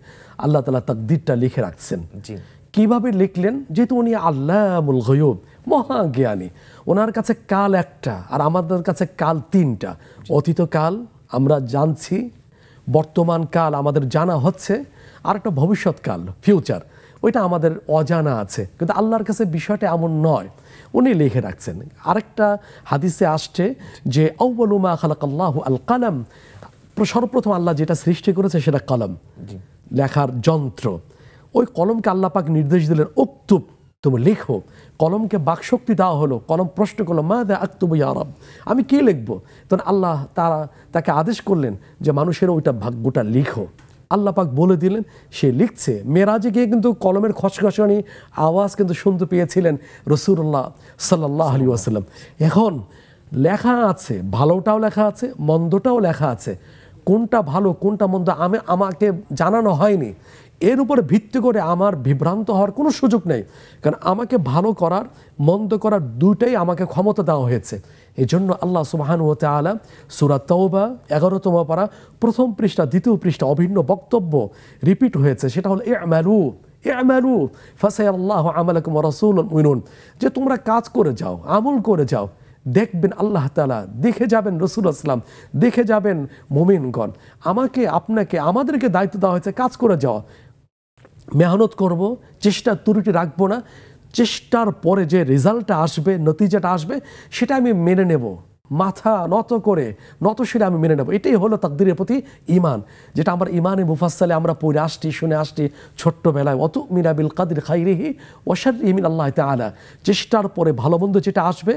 আল্লাহ তাআলা তাকদীরটা লিখে রাখছেন। জি কিভাবে লিখলেন? যেহেতু উনি আল্লামুল গায়ুব, মহাজ্ঞানী, ওনার কাছে কাল একটা আর আমাদের কাছে কাল 3টা। অতীত কাল আমরা জানছি, বর্তমান কাল আমাদের জানা হচ্ছে, আর একটা ভবিষ্যৎ কাল ফিউচার, ওইটা আমাদের অজানা আছে। কিন্তু আল্লাহর কাছে বিষয়টা এমন নয়, উনি লিখে রাখছেন। আরেকটা হাদিসে আসছে যে আউয়ালু মা খালাকাল্লাহু আল কালাম, সর্বপ্রথম আল্লাহ যেটা সৃষ্টি করেছে সেটা কলম, লেখার যন্ত্র। ওই কলমকে আল্লাহ পাক নির্দেশ দিলেন উক্তুব, তুমি লেখো। কলমকে বাকশক্তি দেওয়া হলো। কলম প্রশ্ন করলো মাযা আকতুবু ইয়া রাব, আমি কি লিখবো? তখন আল্লাহ তাকে আদেশ করলেন যে মানুষের ওইটা ভাগ্যটা লিখো। আল্লাহ পাক বলে দিলেন, সে লিখছে। মেরাজে গিয়ে কিন্তু কলমের খসখসানি আওয়াজ কিন্তু শুনতে পেয়েছিলেন রাসূলুল্লাহ সাল্লাল্লাহু আলাইহি ওয়াসাল্লাম। এখন লেখা আছে, ভালোটাও লেখা আছে, মন্দটাও লেখা আছে। কোনটা ভালো কোনটা মন্দ আমাকে জানানো হয়নি। এর উপরে ভিত্তি করে আমার বিভ্রান্ত হওয়ার কোনো সুযোগ নেই, কারণ আমাকে ভালো করার মন্দ করার দুইটাই আমাকে ক্ষমতা দেওয়া হয়েছে। এই জন্য আল্লাহ সুবহানাহু ওয়া তাআলা সূরা তাওবা 11তম পারা 1ম পৃষ্ঠা 2য় পৃষ্ঠা অভিন্ন বক্তব্য রিপিট হয়েছে। সেটা হলো ই'মালু ফাসায়াল্লাহু আমালাকুম ওয়া রাসূলুল মুমিনুন, যে তোমরা কাজ করে যাও, আমল করে যাও, দেখবেন আল্লাহ তাআলা, দেখে যাবেন রাসূলুল্লাহ সাল্লাল্লাহু আলাইহি ওয়াসাল্লাম, দেখে যাবেন মুমিনগণ। আমাকে আপনাকে আমাদেরকে দায়িত্ব দেওয়া হয়েছে কাজ করে যাওয়া। মেহনত করব, চেষ্টা ত্রুটি রাখবো না। চেষ্টার পরে যে রেজাল্টটা আসবে, নতিজাটা আসবে, সেটা আমি মেনে নেব, মাথা নত করে নতশিরে আমি মেনে নেব। এটাই হলো তাকদীরের প্রতি ঈমান, যেটা আমার ঈমানে মুফাসসালে আমরা পড়ে আসছি, শুনে আসছি ছোট্টবেলায়। ওয়াতুমিনা বিল কদরি খাইরিহি ওয়া শাররিহি মিনাল্লাহি তাআলা, চেষ্টার পরে ভালো মন্দ যেটা আসবে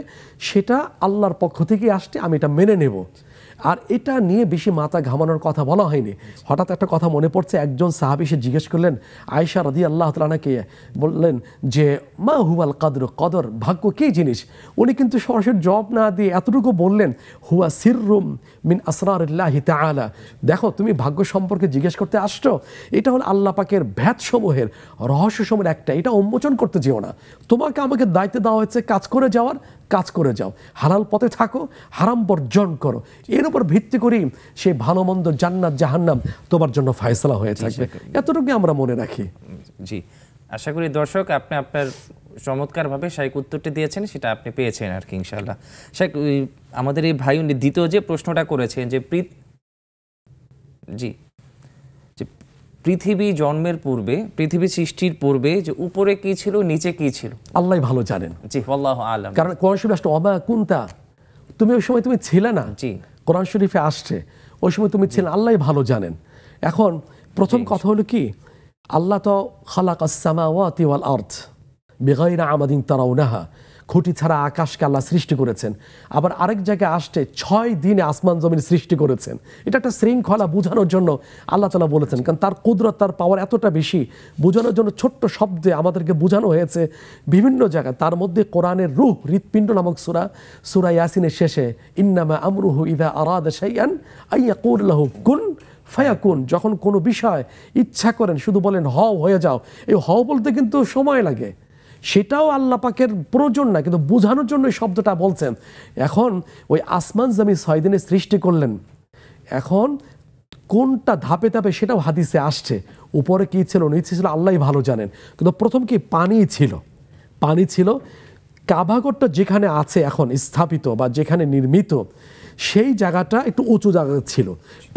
সেটা আল্লাহর পক্ষ থেকে আসছে, আমি এটা মেনে নেব। আর এটা নিয়ে বেশি মাথা ঘামানোর কথা বলা হয়নি। হঠাৎ একটা কথা মনে পড়ছে, একজন সাহাবী এসে জিজ্ঞেস করলেন আয়েশা রাদিয়াল্লাহু তাআলা আনহাকে, বললেন যে মা হুয়াল কদর, কদর ভাগ্য কী জিনিস? উনি কিন্তু সরাসরি জবাব না দিয়ে এতটুকু বললেন হুয়া সিররুম মিন আসরারিল্লাহি তাআলা। দেখো, তুমি ভাগ্য সম্পর্কে জিজ্ঞেস করতে আসছো, এটা হলো আল্লাহ পাকের ভেদসমূহের রহস্যসমূহের একটা, এটা উন্মোচন করতে যেও না। তোমাকে আমাকে দায়িত্ব দেওয়া হয়েছে কাজ করে যাওয়ার, কাজ করে যাও, হালাল পথে থাকো, হারাম বর্জন করো। এর উপর ভিত্তি করি সেই ভালো মন্দ, জান্নাত জাহান্নাম তোমার জন্য ফয়সালা হয়ে থাকবে। এতটুকু আমরা মনে রাখি। জি, আশা করি দর্শক আপনি আপনার চমৎকারভাবে শাইখ উত্তরটি দিয়েছেন, সেটা আপনি পেয়েছেন আর কি ইনশাআল্লাহ। শাইখ, আমাদের এই ভাই দ্বিতীয় যে প্রশ্নটা করেছেন যে পৃথিবী জন্মের পূর্বে, পৃথিবী সৃষ্টির পূর্বে যে উপরে কি ছিল নিচে কি ছিল আল্লাহ ভালো জানেন। জি, আল্লাহু আলাম। কারণ কোরআন শরীফে আসলে অবা কুনতা, তুমি ওই সময় তুমি ছিলে না। জি। কোরআন শরীফে আসছে ওই সময় তুমি ছিলে, আল্লাহ ভালো জানেন। এখন প্রথম কথা হলো কি, আল্লাহ তো খালাকাস সামাওয়াতি ওয়াল আরদ বিগাইরি আমাদিন তারাউনাহা, খুঁটি ছাড়া আকাশকে আল্লাহ সৃষ্টি করেছেন। আবার আরেক জায়গায় আসছে 6 দিনে আসমান জমিন সৃষ্টি করেছেন। এটা একটা শৃঙ্খলা বোঝানোর জন্য আল্লাহ তাআলা বলেছেন, কারণ তার কুদরত, তার পাওয়ার এতটা বেশি, বোঝানোর জন্য ছোট্ট শব্দে আমাদেরকে বোঝানো হয়েছে বিভিন্ন জায়গায়। তার মধ্যে কোরআনের রূহ, হৃৎপিণ্ড নামক সূরা ইয়াসিনের শেষে ইন্নামা আমরুহু ইযা আরাদা শাইআন আইয়াকুল লাহু কুন ফায়াকুন, যখন কোনো বিষয় ইচ্ছা করেন শুধু বলেন হও, হয়ে যাও। এই হও বলতে কিন্তু সময় লাগে, সেটাও আল্লাহ পাকের প্রয়োজন না, কিন্তু বোঝানোর জন্য এই শব্দটা বলছেন। এখন ওই আসমান জমি 6 দিনে সৃষ্টি করলেন, এখন কোনটা ধাপে ধাপে সেটাও হাদিসে আসছে। উপরে কি ছিল নিচে ছিল আল্লাহই ভালো জানেন, কিন্তু প্রথম কি পানি ছিল। পানি ছিল, কাবাঘরটা যেখানে আছে এখন স্থাপিত বা যেখানে নির্মিত, সেই জায়গাটা একটু উঁচু জায়গা ছিল।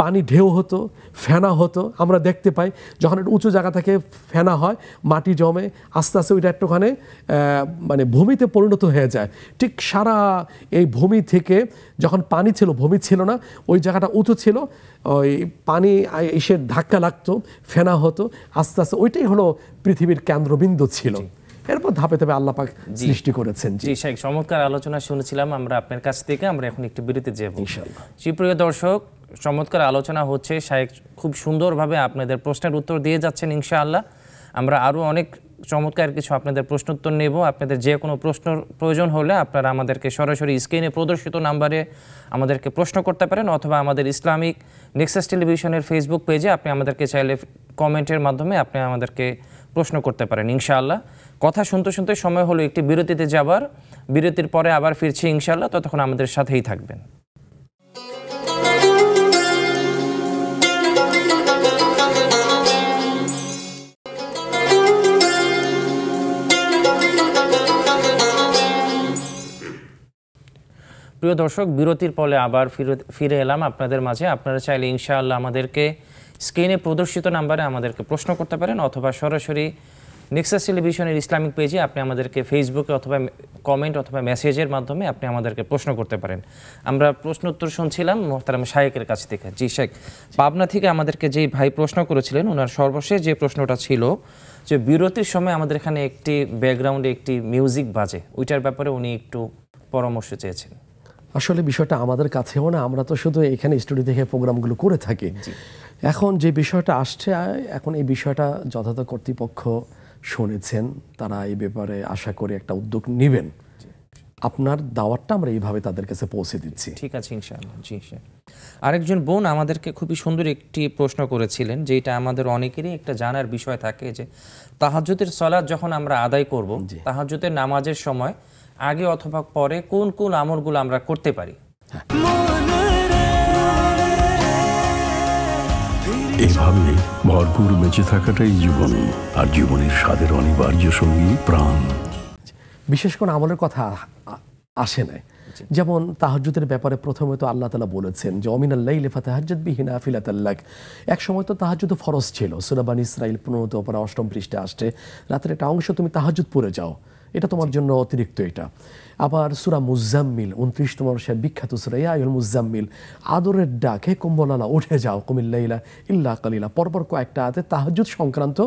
পানি ঢেউ হতো, ফেনা হতো, আমরা দেখতে পাই যখন একটু উঁচু জায়গা থেকে ফেনা হয়, মাটি জমে, আস্তে আস্তে ওইটা একটুখানে মানে ভূমিতে পরিণত হয়ে যায়। ঠিক সারা এই ভূমি থেকে যখন পানি ছিল, ভূমি ছিল না, ওই জায়গাটা উঁচু ছিল, ওই পানি এসে ধাক্কা লাগতো, ফেনা হতো, আস্তে আস্তে ওইটাই হলো পৃথিবীর কেন্দ্রবিন্দু ছিল। এরপর ধাপে ধাপে আল্লাহ পাক সৃষ্টি করেছেন। জি শেখ, চমৎকার আলোচনা শুনেছিলাম আমরা আপনার কাছ থেকে। আমরা এখন একটু বিরতি যাব ইনশাআল্লাহ। জি প্রিয় দর্শক, চমৎকার আলোচনা হচ্ছে, শেখ খুব সুন্দরভাবে আপনাদের প্রশ্নের উত্তর দিয়ে যাচ্ছেন ইনশাআল্লাহ। আমরা আরও অনেক চমৎকার কিছু আপনাদের প্রশ্ন উত্তর নেব। আপনাদের যে কোনো প্রশ্ন প্রয়োজন হলে আপনারা আমাদেরকে সরাসরি স্ক্রিনে প্রদর্শিত নাম্বারে আমাদেরকে প্রশ্ন করতে পারেন, অথবা আমাদের ইসলামিক নেক্সাস টেলিভিশনের ফেসবুক পেজে আপনি আমাদেরকে চাইলে কমেন্টের মাধ্যমে আপনি আমাদেরকে প্রশ্ন করতে পারেন ইনশাআল্লাহ। কথা শুনতে শুনতে সময় হলো একটি বিরতিতে যাবার। বিরতির পরে আবার ফিরছি ইনশাআল্লাহ, ততক্ষণ আমাদের সাথেই থাকবেন। প্রিয় দর্শক, বিরতির পরে আবার ফিরে এলাম আপনাদের মাঝে। আপনারা চাইলে ইনশাআল্লাহ আমাদেরকে স্ক্রিনে প্রদর্শিত নাম্বারে আমাদেরকে প্রশ্ন করতে পারেন, অথবা সরাসরি নেক্সাস টেলিভিশনের ইসলামিক পেজে আপনি আমাদেরকে ফেসবুকে অথবা কমেন্ট অথবা মেসেজের মাধ্যমে আপনি আমাদেরকে প্রশ্ন করতে পারেন। আমরা প্রশ্ন উত্তর শুনছিলাম মোহতারাম শায়েকের কাছ থেকে। জি শেখ, পাবনা থেকে আমাদেরকে যেই ভাই প্রশ্ন করেছিলেন, ওনার সর্বশেষ যে প্রশ্নটা ছিল যে বিরতির সময় আমাদের এখানে একটি ব্যাকগ্রাউন্ডে একটি মিউজিক বাজে, ওইটার ব্যাপারে উনি একটু পরামর্শ চেয়েছেন। আসলে বিষয়টা আমাদের কাছেও না, আমরা তো শুধু এখানে স্টুডিও দেখে প্রোগ্রামগুলো করে থাকি। এখন যে বিষয়টা আসছে, এখন এই বিষয়টা যথাযথ কর্তৃপক্ষ শুনেছেন, তারা এই ব্যাপারে আশা করি একটা উদ্যোগ নেবেন। আপনার দাওয়াতটা আমরা এইভাবে তাদের কাছে পৌঁছে দিচ্ছি। ঠিক আছে ইনশাআল্লাহ। জি স্যার, আরেকজন বোন আমাদেরকে খুবই সুন্দর একটি প্রশ্ন করেছিলেন, যেটা আমাদের অনেকেরই একটা জানার বিষয় থাকে, যে তাহাজ্জুদের সালাত যখন আমরা আদায় করব, তাহাজ্জুদের নামাজের সময় আগে অথবা পরে কোন কোন আমলগুলো আমরা করতে পারি? এভাবে ভরপুর বেঁচে থাকাটাই জীবন, আর জীবনের স্বাদের অনিবার্য সঙ্গী প্রাণ। বিশেষ করে আমলের কথা আসে নাই, যেমন তাহাজ্জুদের ব্যাপারে প্রথমে তো আল্লাহ তাআলা বলেছেন যে অমিনাল লাইলি ফাতাহাজ্জাদ বিহি নাফিলাতাল লাক। এক সময় তো তাহাজ্জুদ ফরজ ছিল, সূরা বনী ইসরাঈল 15 অপরা 8 পৃষ্ঠা আসছে, রাতের একটা অংশ তুমি তাহাজ্জুদ পড়ে যাও, এটা তোমার জন্য অতিরিক্ত। এটা আবার সূরা মুজাম্মিল 29 বিখ্যাত সূরা, ইয়া আইয়ুল মুজাম্মিল, আদরের ডাক, হে কম্বলালা উঠে যাও, কুমিল লাইলা ইল্লা কালিলা, পরপর কয়েকটা আয়াতে তাহাজ্জুদ সংক্রান্ত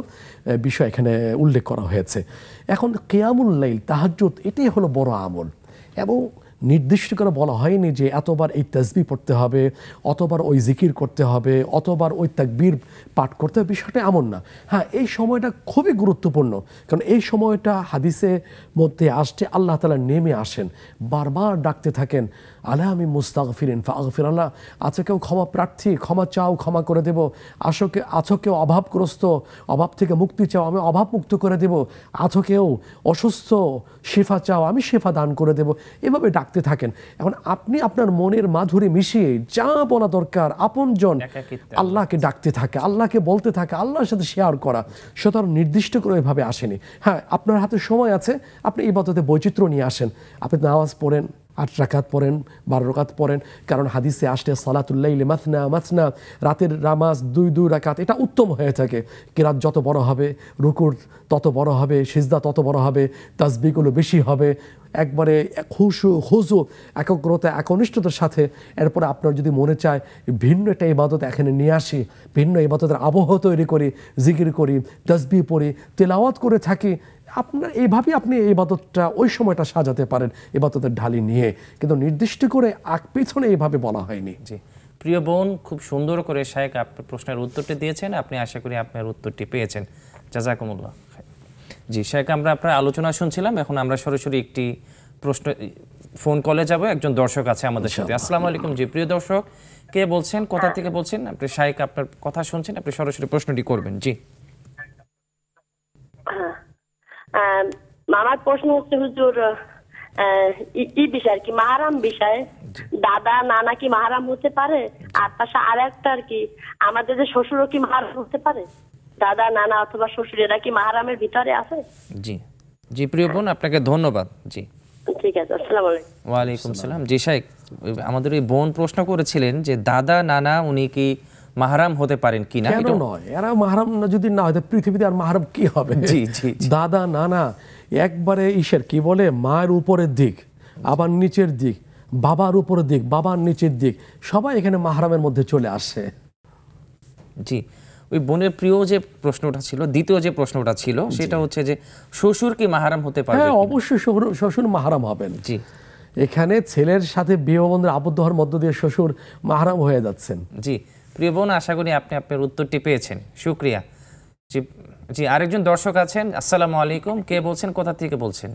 বিষয় এখানে উল্লেখ করা হয়েছে। এখন কিয়ামুল লাইল, তাহাজ্জুদ, এটাই হলো বড় আমল, এবং নির্দিষ্ট করে বলা হয়নি যে এতবার এই তাসবিহ পড়তে হবে, অতবার ওই জিকির করতে হবে, অতবার ওই তাকবীর পাঠ করতে হবে, বিষয়টা এমন না। হ্যাঁ, এই সময়টা খুবই গুরুত্বপূর্ণ, কারণ এই সময়টা হাদিসের মধ্যে আসছে আল্লাহ তাআলা নেমে আসেন, বারবার ডাকতে থাকেন, আলা আমি মুস্তাগফিরিন ফাগফির, আল্লাহ আছো কেউ ক্ষমা প্রার্থী, ক্ষমা চাও, ক্ষমা করে দেব, আছো কেউ অভাবগ্রস্ত, অভাব থেকে মুক্তি চাও, আমি অভাব মুক্ত করে দেব, আছো কেউ অসুস্থ, শিফা চাও, আমি শিফা দান করে দেব, এভাবে ডাকতে থাকেন। এখন আপনি আপনার মনের মাধুরী মিশিয়ে যা বলা দরকার, আপনজন আল্লাহকে ডাকতে থাকে, আল্লাহকে বলতে থাকে, আল্লাহর সাথে শেয়ার করা, সুতরাং নির্দিষ্ট করে এভাবে আসেনি। হ্যাঁ, আপনার হাতে সময় আছে, আপনি ইবাদতে বৈচিত্র্য নিয়ে আসেন, আপনি নামাজ পড়েন, 8 রাকাত পড়েন, 12 রাকাত পড়েন, কারণ হাদিসে আসলে সালাতুল লাইলি মাসনা মাসনা, রাতের নামাজ 2 রাকাত, এটা উত্তম হয়ে থাকে। কিরাত যত বড় হবে, রুকুর তত বড় হবে, সিজদা তত বড় হবে, তাসবিহগুলো বেশি হবে, একবারে খুশু একাগ্রতা একনিষ্ঠতার সাথে। এরপরে আপনার যদি মনে চায় ভিন্ন একটা ইবাদত এখানে নিয়ে আসি, ভিন্ন ইবাদতের আবহ তৈরি করি, জিকির করি, তাসবিহ পড়ি, তেলাওয়াত করে থাকি, আপনার এইভাবেই আপনি এই ইবাদতটা ওই সময়টা সাজাতে পারেন ইবাদতের ঢালি নিয়ে, কিন্তু নির্দিষ্ট করে পেছনে এইভাবে বলা হয়নি। জি, প্রিয় বোন, খুব সুন্দর করে শায়েখ আপনার প্রশ্নের উত্তরটি দিয়েছেন। আপনি আশা করি আপনার উত্তরটি পেয়েছেন। জাযাকুমুল্লাহ। জি শায়েখ, আমরা আপনার আলোচনা শুনছিলাম, এখন আমরা সরাসরি একটি প্রশ্ন ফোন কলে যাব। একজন দর্শক আছে আমাদের সাথে। আসসালামু আলাইকুম। জি প্রিয় দর্শক, কে বলছেন, কোথা থেকে বলছেন? আপনি শায়েখ আপনার কথা শুনছেন, আপনি সরাসরি প্রশ্নটি করবেন। জি, আমার প্রশ্ন হচ্ছে হুজুর, ই বিষয় আর কি, মাহারাম বিষয়, দাদা নানা কি মাহারাম হতে পারে? আর তার সাথে আর একটা আর কি, আমাদের যে শ্বশুরও কি মাহারাম হতে পারে? দাদা নানা অথবা শ্বশুর এরা কি মাহারামের ভিতরে আছে? জি জি প্রিয় বোন, আপনাকে ধন্যবাদ। জি ঠিক আছে, আসসালামু আলাইকুম। ওয়ালাইকুম সালাম। জি শায়েখ, আমাদের এই বোন প্রশ্ন করেছিলেন যে দাদা নানা উনি কি মাহারাম হতে পারেন কিনা। কেন নয়, এরা মাহারাম যদি না হয় পৃথিবীতে আর মাহারাম কি হবে? জি জি, দাদা নানা একবারে ঈশের কি বলে, মায়ের উপরের দিক, আবার নিচের দিক, বাবার উপরের দিক, বাবার নিচের দিক, সবাই এখানে মাহারামের মধ্যে চলে আসে। জি, ওই বোনের প্রিয় যে প্রশ্নটা ছিল, দ্বিতীয় যে প্রশ্নটা ছিল, সেটা হচ্ছে যে শ্বশুর কি মাহারাম হতে পারে? হ্যাঁ, অবশ্যই শ্বশুর মাহারাম হবেন। জি, এখানে ছেলের সাথে বিবাহ বন্ধনে আবদ্ধ হওয়ার মধ্য দিয়ে শ্বশুর মাহারাম হয়ে যাচ্ছেন। জি প্রিয় বোন, আশা করি আপনি আপনার উত্তরটি পেয়েছেন। শুকরিয়া। জি জি, আরেকজন দর্শক আছেন। আসসালামু আলাইকুম। কে বলছেন, কোথা থেকে বলছেন?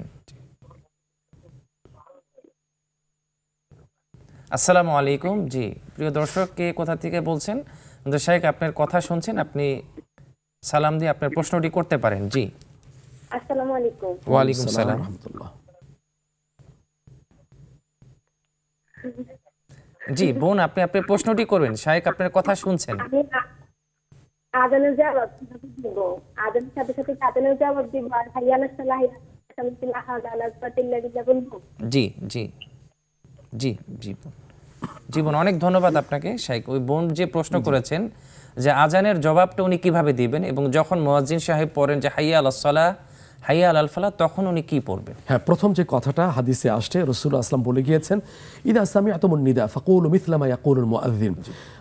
আসসালামু আলাইকুম। জি প্রিয় দর্শক, কে কোথা থেকে বলছেন? শায়েখ আপনার কথা শুনছেন, আপনি সালাম দিয়ে আপনার প্রশ্নটি করতে পারেন। জি, আসসালামু আলাইকুম। ওয়ালাইকুম সালাম। জি বোন, আপনি আপনার প্রশ্নটি করবেন। শায়েখ আপনার কথা শুনছেন। আজানের জবাব দিব, আজানের সাথে সাথে আজানের জবাব দিব, আর হাইয়া আলাস সালাহ বলবো। জি জি জি জি জি বোন, অনেক ধন্যবাদ আপনাকে। শায়েখ, ওই বোন যে প্রশ্ন করেছেন যে আজানের জবাবটা উনি কিভাবে দিবেন, এবং যখন মুয়াজ্জিন সাহেব পড়েন যে হাইয়া আলাস সালাহ হাইয়া আলাল ফালাহ, তখন উনি কি পড়বেন? হ্যাঁ, প্রথম যে কথাটা হাদিসে আসছে, রাসূলুল্লাহ সাল্লাল্লাহু আলাইহি ওয়াসাল্লাম বলে গিয়েছেন, ইদা সামি'তুমুন নিদা ফাকুলু মিথলা মা ইয়াকুলুল মুআযযিন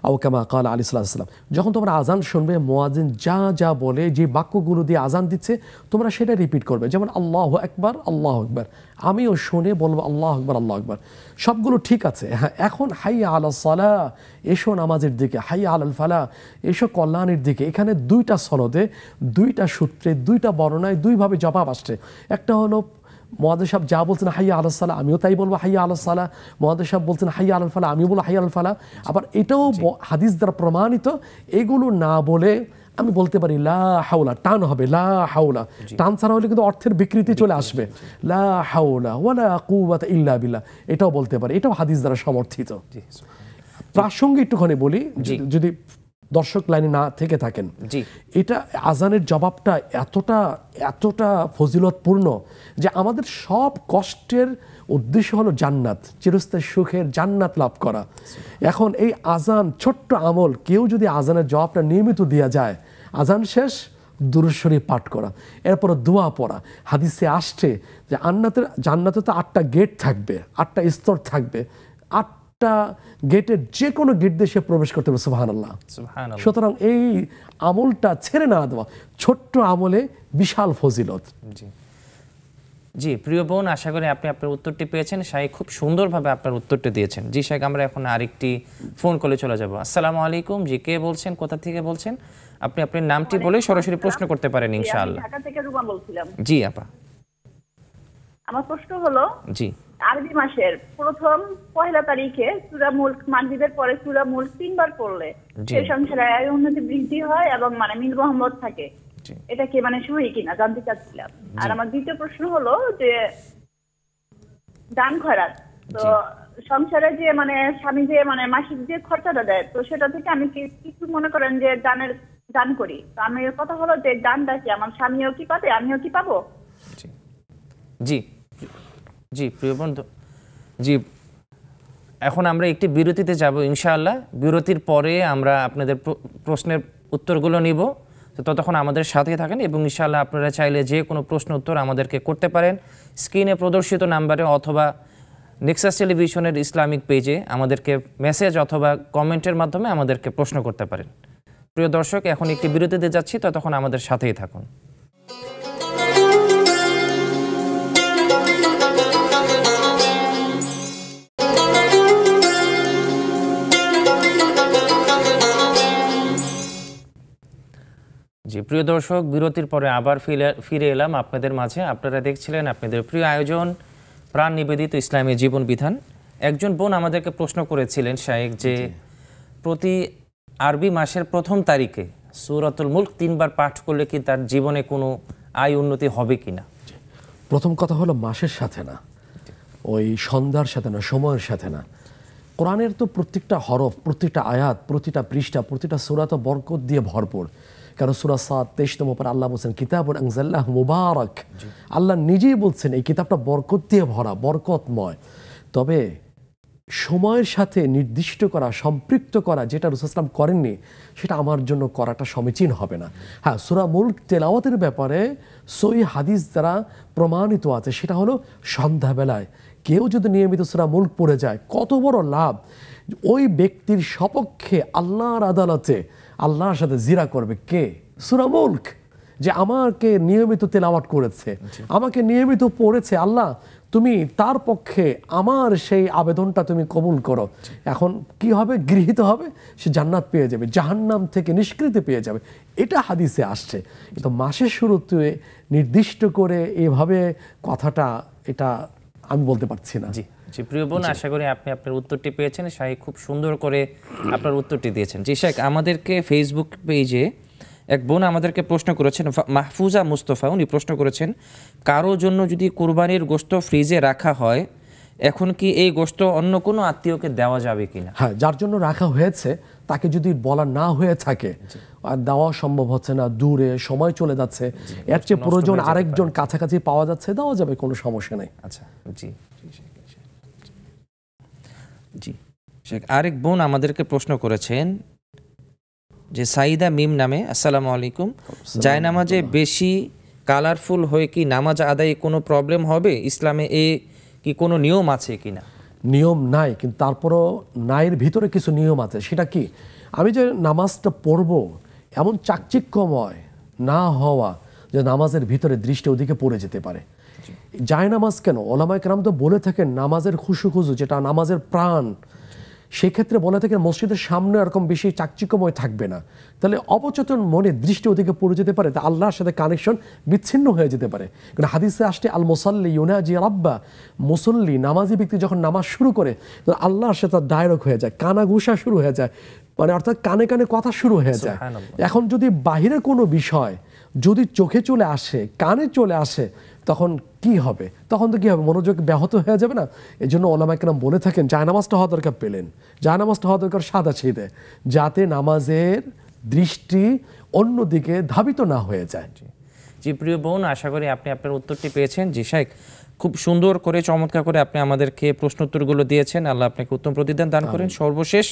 আও কামা ক্বালা আলাইহিস সালাম। যখন তোমরা আজান শুনবে, মুয়াজ্জিন যা যা বলে, যে বাক্যগুলো দিয়ে আজান দিচ্ছে, তোমরা সেটা রিপিট করবে। যেমন আল্লাহু আকবার, আল্লাহু আকবার, আমিও শুনে বলবো আল্লাহু আকবার, আল্লাহু আকবার। সবগুলো ঠিক আছে। হ্যাঁ, এখন হাইয়া আলাস সালাহ, এসো নামাজের দিকে, হাইয়া আলাল ফালাহ, এসো কল্যাণের দিকে। এখানে দুইটা সনদে, দুইটা সূত্রে, দুইটা বর্ণনায় দুইভাবে জবাব আসছে। একটা হলো মুয়াজ্জিন সাহেব যা বলছেন হাইয়া আলাস সালাহ, আমিও তাই বলবো হাইয়া আলাস সালাহ। মুয়াজ্জিন সাহেব বলছেন হাইয়া আলাল ফালাহ, আমিও বলবো হাইয়া আলাল ফালাহ। আবার এটাও হাদিস দ্বারা প্রমাণিত, এগুলো না বলে আমি বলতে পারি লা হাওলা, টান হবে লা হাওলা, টান ছাড়া হলে কিন্তু অর্থের বিকৃতি চলে আসবে। লা হাওলা ওয়ালা কুওয়াতা ইল্লা বিল্লাহ, এটাও বলতে পারি, এটাও হাদিস দ্বারা সমর্থিত। প্রাসঙ্গিক একটুখানি বলি, যদি দর্শক লাইনে না থেকে থাকেন, এটা আজানের জবাবটা এতটা ফজিলতপূর্ণ যে আমাদের সব কষ্টের উদ্দেশ্য হলো জান্নাত, চিরস্থায়ী সুখের জান্নাত লাভ করা। এখন এই আজান ছোট্ট আমল, কেউ যদি আজানের জবাবটা নিয়মিত দেওয়া যায়, আজান শেষ দুরূদ শরীফ পাঠ করা, এরপর দোয়া পড়া। হাদিসে আসছে যে জান্নাতে তো 8টা গেট থাকবে, 8টা স্তর থাকবে, 8টা গেটের যে কোনো গেট দিয়ে সে প্রবেশ করতে হবে। সুবহানাল্লাহ। সুতরাং এই আমলটা ছেড়ে না দেওয়া, ছোট্ট আমলে বিশাল ফজিলত। জি জি প্রিয় বোন, আশা করি আপনি আপনার উত্তরটি পেয়েছেন। শায়েখ খুব সুন্দরভাবে আপনার উত্তরটি দিয়েছেন। জি শায়েখ, আমরা এখন আরেকটি ফোন কলে চলে যাব। আসসালামু আলাইকুম। জি, কে বলছেন, কোথা থেকে বলছেন? আপনি আপনার নামটি বলে সরাসরি প্রশ্ন করতে পারেন ইনশাআল্লাহ। ঢাকা থেকে রুমা বলছিলাম। জি আপা। আমার প্রশ্ন হলো, জি, আরবি মাসের প্রথম 1 তারিখে সূরা মুলক মাগরিবের পরে সূরা মুলক 3 বার পড়লে এই সংসারে আয় উন্নতি বৃদ্ধি হয় এবং মানে মিল মোহাম্মদ থাকে, এটা কি মানে সহি কিনা জানতে চাচ্ছিলাম। আর আমার দ্বিতীয় প্রশ্ন হলো যে দান খয়রাত, তো সংসারে যে মানে স্বামী যে মানে মাসিক যে খরচাটা দেয়, তো সেটা থেকে আমি কিছু মনে করেন যে দান করি, তো আমি কথা হলো যে দানটা কি আমার স্বামীও কি পাবে, আমিও কি পাবো? জি জি জি প্রিয় বন্ধু, জি, এখন আমরা একটি বিরতিতে যাব ইনশাআল্লাহ। বিরতির পরে আমরা আপনাদের প্রশ্নের উত্তরগুলো নিব। তো ততক্ষণ আমাদের সাথেই থাকেন এবং ইনশাআল্লাহ আপনারা চাইলে যে কোনো প্রশ্ন উত্তর আমাদেরকে করতে পারেন স্ক্রিনে প্রদর্শিত নাম্বারে অথবা নেক্সাস টেলিভিশনের ইসলামিক পেজে আমাদেরকে মেসেজ অথবা কমেন্টের মাধ্যমে আমাদেরকে প্রশ্ন করতে পারেন। প্রিয় দর্শক, এখন একটি বিরতিতে যাচ্ছি, ততক্ষণ আমাদের সাথেই থাকুন। জি প্রিয় দর্শক, বিরতির পরে আবার ফিরে এলাম আপনাদের মাঝে। আপনারা দেখছিলেন আপনাদের প্রিয় আয়োজন প্রাণ নিবেদিত ইসলামী জীবন বিধান। একজন বোন আমাদেরকে প্রশ্ন করেছিলেন শায়েখ যে প্রতি আরবি মাসের প্রথম তারিখে সূরাতুল মুলক 3 বার পাঠ করলে কি তার জীবনে কোনো আয় উন্নতি হবে কিনা? প্রথম কথা হলো মাসের সাথে না, ওই সন্ধ্যার সাথে না, সময়ের সাথে না। কোরআনের তো প্রত্যেকটা হরফ, প্রত্যেকটা আয়াত, প্রতিটা পৃষ্ঠা, প্রতিটা সূরা তো বরকত দিয়ে ভরপুর। কারণ সূরা সাদ 23তম পর আল্লাহ বলছেন কিতাবুন আনজালনাহু মুবারাক। আল্লাহ নিজেই বলছেন এই কিতাবটা বরকত দিয়ে ভরা, বরকতময়। তবে সময়ের সাথে নির্দিষ্ট করা, সম্পৃক্ত করা, যেটা রাসূল সাল্লাল্লাহু আলাইহি ওয়াসাল্লাম করেননি, সেটা আমার জন্য করাটা সমীচীন হবে না। হ্যাঁ, সূরা মুলক তেলাওয়াতের ব্যাপারে সহিহ হাদিস দ্বারা প্রমাণিত আছে, সেটা হলো সন্ধ্যাবেলায় কেউ যদি নিয়মিত সূরা মুলক পড়ে যায় কত বড় লাভ। ওই ব্যক্তির সপক্ষে আল্লাহর আদালতে আল্লাহর সাথে জিরা করবে কে? সূরা মুলক, যে আমাকে নিয়মিত তেলাওয়াত করেছে, আমাকে নিয়মিত পড়েছে। আল্লাহ তুমি তার পক্ষে আমার সেই আবেদনটা তুমি কবুল করো। এখন কি হবে? গৃহীত হবে, সে জান্নাত পেয়ে যাবে, জাহান্নাম থেকে নিষ্কৃতি পেয়ে যাবে। এটা হাদিসে আসছে। কিন্তু মাসের শুরুতে নির্দিষ্ট করে এভাবে কথাটা, এটা আমি বলতে পারছি না। জি জি প্রিয় বোন, আশা করি আপনি আপনার উত্তরটি পেয়েছেন। শাইখ খুব সুন্দর করে আপনার উত্তরটি দিয়েছেন। জি শাইখ, আমাদেরকে ফেসবুক পেজে এক বোন আমাদেরকে প্রশ্ন করেছেন, মাহফুজা মুস্তফা, উনি প্রশ্ন করেছেন কারো জন্য যদি কুরবানির গোশত ফ্রিজে রাখা হয় এখন কি এই গোশত অন্য কোনো আত্মীয়কে দেওয়া যাবে কিনা? হ্যাঁ, যার জন্য রাখা হয়েছে তাকে যদি বলা না হয়ে থাকে আর দেওয়া সম্ভব হচ্ছে না, দূরে, সময় চলে যাচ্ছে, এর চেয়ে প্রয়োজন আরেকজন কাছাকাছি পাওয়া যাচ্ছে, দেওয়া যাবে, কোনো সমস্যা নেই। আচ্ছা, জি জি শেখ, আরেক বোন আমাদেরকে প্রশ্ন করেছেন যে সাইদা মিম নামে, আসসালামু আলাইকুম, জায়নামাজে বেশি কালারফুল হয়ে কি নামাজ আদায়ে কোনো প্রবলেম হবে? ইসলামে এ কি কোনো নিয়ম আছে কিনা? নিয়ম নাই, কিন্তু তারপরও নাইয়ের ভিতরে কিছু নিয়ম আছে। সেটা কি? আমি যে নামাজটা পড়ব এমন চাকচিক্যময় না হওয়া যে নামাজের ভিতরে দৃষ্টি ওদিকে পড়ে যেতে পারে। জায়নামাজ কেন, ওলামায়ে কেরাম তো বলে থাকেন নামাজের খুশু, যেটা নামাজের প্রাণ, সেক্ষেত্রে বলে থাকেন মসজিদের সামনে এরকম বেশি চাকচিক্যময় থাকবে না। তাহলে অবচেতন মনে দৃষ্টি ওদিকে পড়ে যেতে পারে, তা আল্লাহর সাথে কানেকশন বিচ্ছিন্ন হয়ে যেতে পারে। কারণ হাদিসে আসছে আল মুসাল্লি ইউনাজি রাব্বা, মুসল্লি নামাজি ব্যক্তি যখন নামাজ শুরু করে তখন আল্লাহর সাথে ডায়লগ হয়ে যায়, কানাঘুষা শুরু হয়ে যায়, মানে অর্থাৎ কানে কানে কথা শুরু হয়ে যায়। এখন যদি বাহিরে কোনো বিষয় যদি চোখে চলে আসে, কানে চলে আসে, তখন কি হবে? তখন তো কি হবে? মনোযোগ ব্যাহত হয়ে যাবে না? এই জন্য ওলামায়ে কেরাম বলে থাকেন জায়নামাজটা হওয়া দরকার পেলেন, জায়নামাজটা হওয়া দরকার সাদা ছিদে, যাতে নামাজের দৃষ্টি অন্যদিকে ধাবিত না হয়ে যায়। জি প্রিয় বোন, আশা করি আপনি আপনার উত্তরটি পেয়েছেন। জি শাইখ, খুব সুন্দর করে, চমৎকার করে আপনি আমাদেরকে প্রশ্ন উত্তরগুলো দিয়েছেন। আল্লাহ আপনাকে উত্তম প্রতিদান দান করেন। সর্বশেষ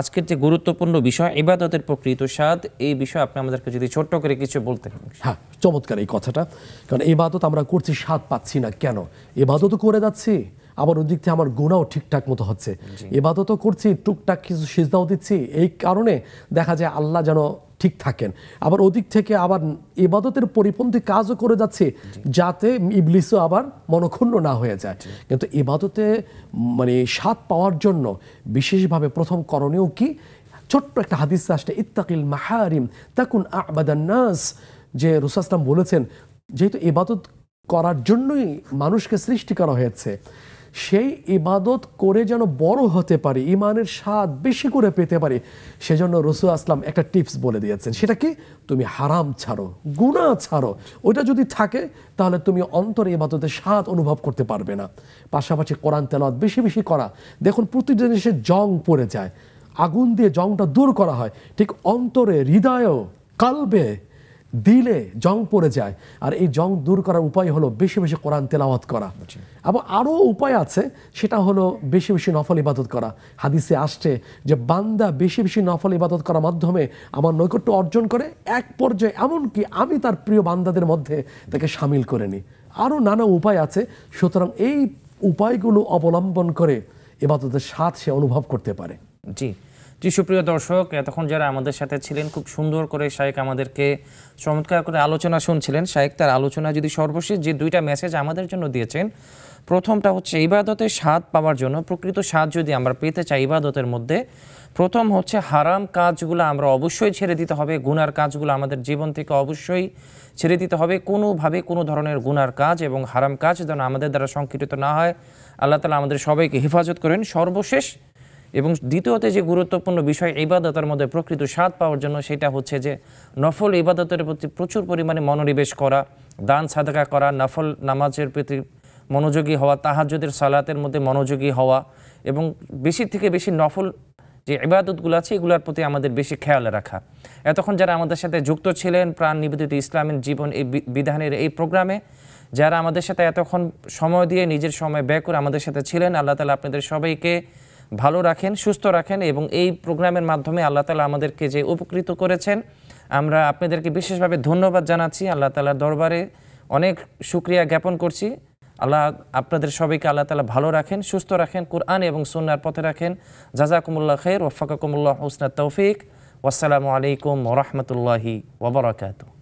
আজকের যে গুরুত্বপূর্ণ বিষয় ইবাদতের প্রকৃত স্বাদ, এই বিষয়ে আপনি আমাদেরকে যদি ছোট্ট করে কিছু বলতেন। হ্যাঁ, চমৎকার এই কথাটা। কারণ ইবাদত আমরা করছি, স্বাদ পাচ্ছি না কেন? ইবাদতও করে যাচ্ছি, আবার ওদিক থেকে আমার গুনাহও ঠিকঠাক মতো হচ্ছে। ইবাদতও করছি, টুকটাক কিছু সিজদাও দিচ্ছি, এই কারণে দেখা যায় আল্লাহ যেন ঠিক থাকেন। আবার ওদিক থেকে আবার ইবাদতের পরিপন্থী কাজও করে যাচ্ছে, যাতে ইবলিসও আবার মনক্ষুণ্ণ না হয়ে যায়। কিন্তু ইবাদতে মানে স্বাদ পাওয়ার জন্য বিশেষভাবে প্রথম করণীয় কি? ছোট্ট একটা হাদিস আসছে, ইত্তাকিল মাহারিম তাকুন আ'বাদান নাস, যে রাসূল সাল্লাল্লাহু আলাইহি ওয়াসাল্লাম বলেছেন যেহেতু ইবাদত করার জন্যই মানুষকে সৃষ্টি করা হয়েছে, সেই ইবাদত করে যেন বড় হতে পারে, ইমানের স্বাদ বেশি করে পেতে পারে, সেজন্য রাসূল আসলাম একটা টিপস বলে দিয়েছেন। সেটা কি? তুমি হারাম ছাড়ো, গুনাহ ছাড়ো। ওইটা যদি থাকে তাহলে তুমি অন্তরে ইবাদতের স্বাদ অনুভব করতে পারবে না। পাশাপাশি কোরআন তেলাওয়াত বেশি বেশি করা। দেখুন প্রতিদিন সে জং পড়ে যায়, আগুন দিয়ে জংটা দূর করা হয়, ঠিক অন্তরে, হৃদয়ে, কালবে দিলে জং পড়ে যায়। আর এই জং দূর করার উপায় হলো বেশি বেশি কোরআন তেলাওয়াত করা। এবং আরও উপায় আছে, সেটা হলো বেশি বেশি নফল ইবাদত করা। হাদিসে আসছে যে বান্দা বেশি বেশি নফল ইবাদত করার মাধ্যমে আমার নৈকট্য অর্জন করে, এক পর্যায়ে এমনকি আমি তার প্রিয় বান্দাদের মধ্যে তাকে সামিল করে নিই। আরও নানা উপায় আছে। সুতরাং এই উপায়গুলো অবলম্বন করে ইবাদতের স্বাদ সে অনুভব করতে পারে। জি জি, সুপ্রিয় দর্শক, এতক্ষণ যারা আমাদের সাথে ছিলেন, খুব সুন্দর করে শায়েক আমাদেরকে চমৎকার করে আলোচনা শুনছিলেন। শায়েক তার আলোচনা যদি সর্বশেষ যে দুইটা মেসেজ আমাদের জন্য দিয়েছেন, প্রথমটা হচ্ছে ইবাদতের স্বাদ পাওয়ার জন্য, প্রকৃত স্বাদ যদি আমরা পেতে চাই ইবাদতের মধ্যে, প্রথম হচ্ছে হারাম কাজগুলো আমরা অবশ্যই ছেড়ে দিতে হবে। গুনার কাজগুলো আমাদের জীবন থেকে অবশ্যই ছেড়ে দিতে হবে। কোনোভাবে কোনো ধরনের গুনার কাজ এবং হারাম কাজ যেন আমাদের দ্বারা সংকীর্ণিত না হয়। আল্লাহ তাআলা আমাদের সবাইকে হেফাজত করেন। সর্বশেষ এবং দ্বিতীয়তে যে গুরুত্বপূর্ণ বিষয় ইবাদতের মধ্যে প্রকৃত স্বাদ পাওয়ার জন্য, সেটা হচ্ছে যে নফল ইবাদতের প্রতি প্রচুর পরিমাণে মনোনিবেশ করা, দান সাদাকা করা, নফল নামাজের প্রতি মনোযোগী হওয়া, তাহাজ্জুদের সালাতের মধ্যে মনোযোগী হওয়া এবং বেশি থেকে বেশি নফল যে ইবাদতগুলো আছে এগুলোর প্রতি আমাদের বেশি খেয়াল রাখা। এতক্ষণ যারা আমাদের সাথে যুক্ত ছিলেন প্রাণ নিবেদিত ইসলামের জীবন এই বিধানের এই প্রোগ্রামে, যারা আমাদের সাথে এতক্ষণ সময় দিয়ে নিজের সময় ব্যয় করে আমাদের সাথে ছিলেন, আল্লাহ তাআলা আপনাদের সবাইকে ভালো রাখেন, সুস্থ রাখেন এবং এই প্রোগ্রামের মাধ্যমে আল্লাহ তাআলা আমাদেরকে যে উপকৃত করেছেন, আমরা আপনাদেরকে বিশেষভাবে ধন্যবাদ জানাচ্ছি। আল্লাহ তাআলার দরবারে অনেক শুকরিয়া জ্ঞাপন করছি। আল্লাহ আপনাদের সবাইকে আল্লাহ তাআলা ভালো রাখেন, সুস্থ রাখেন, কোরআন এবং সুন্নাহর পথে রাখেন। জাযাকুমুল্লাহ খাইর, ওয়াফাকাকুমুল্লাহ হুসনাত তৌফিক। ওয়াসসালামু আলাইকুম ওয়া রাহমাতুল্লাহি ওয়া বারাকাতুহু।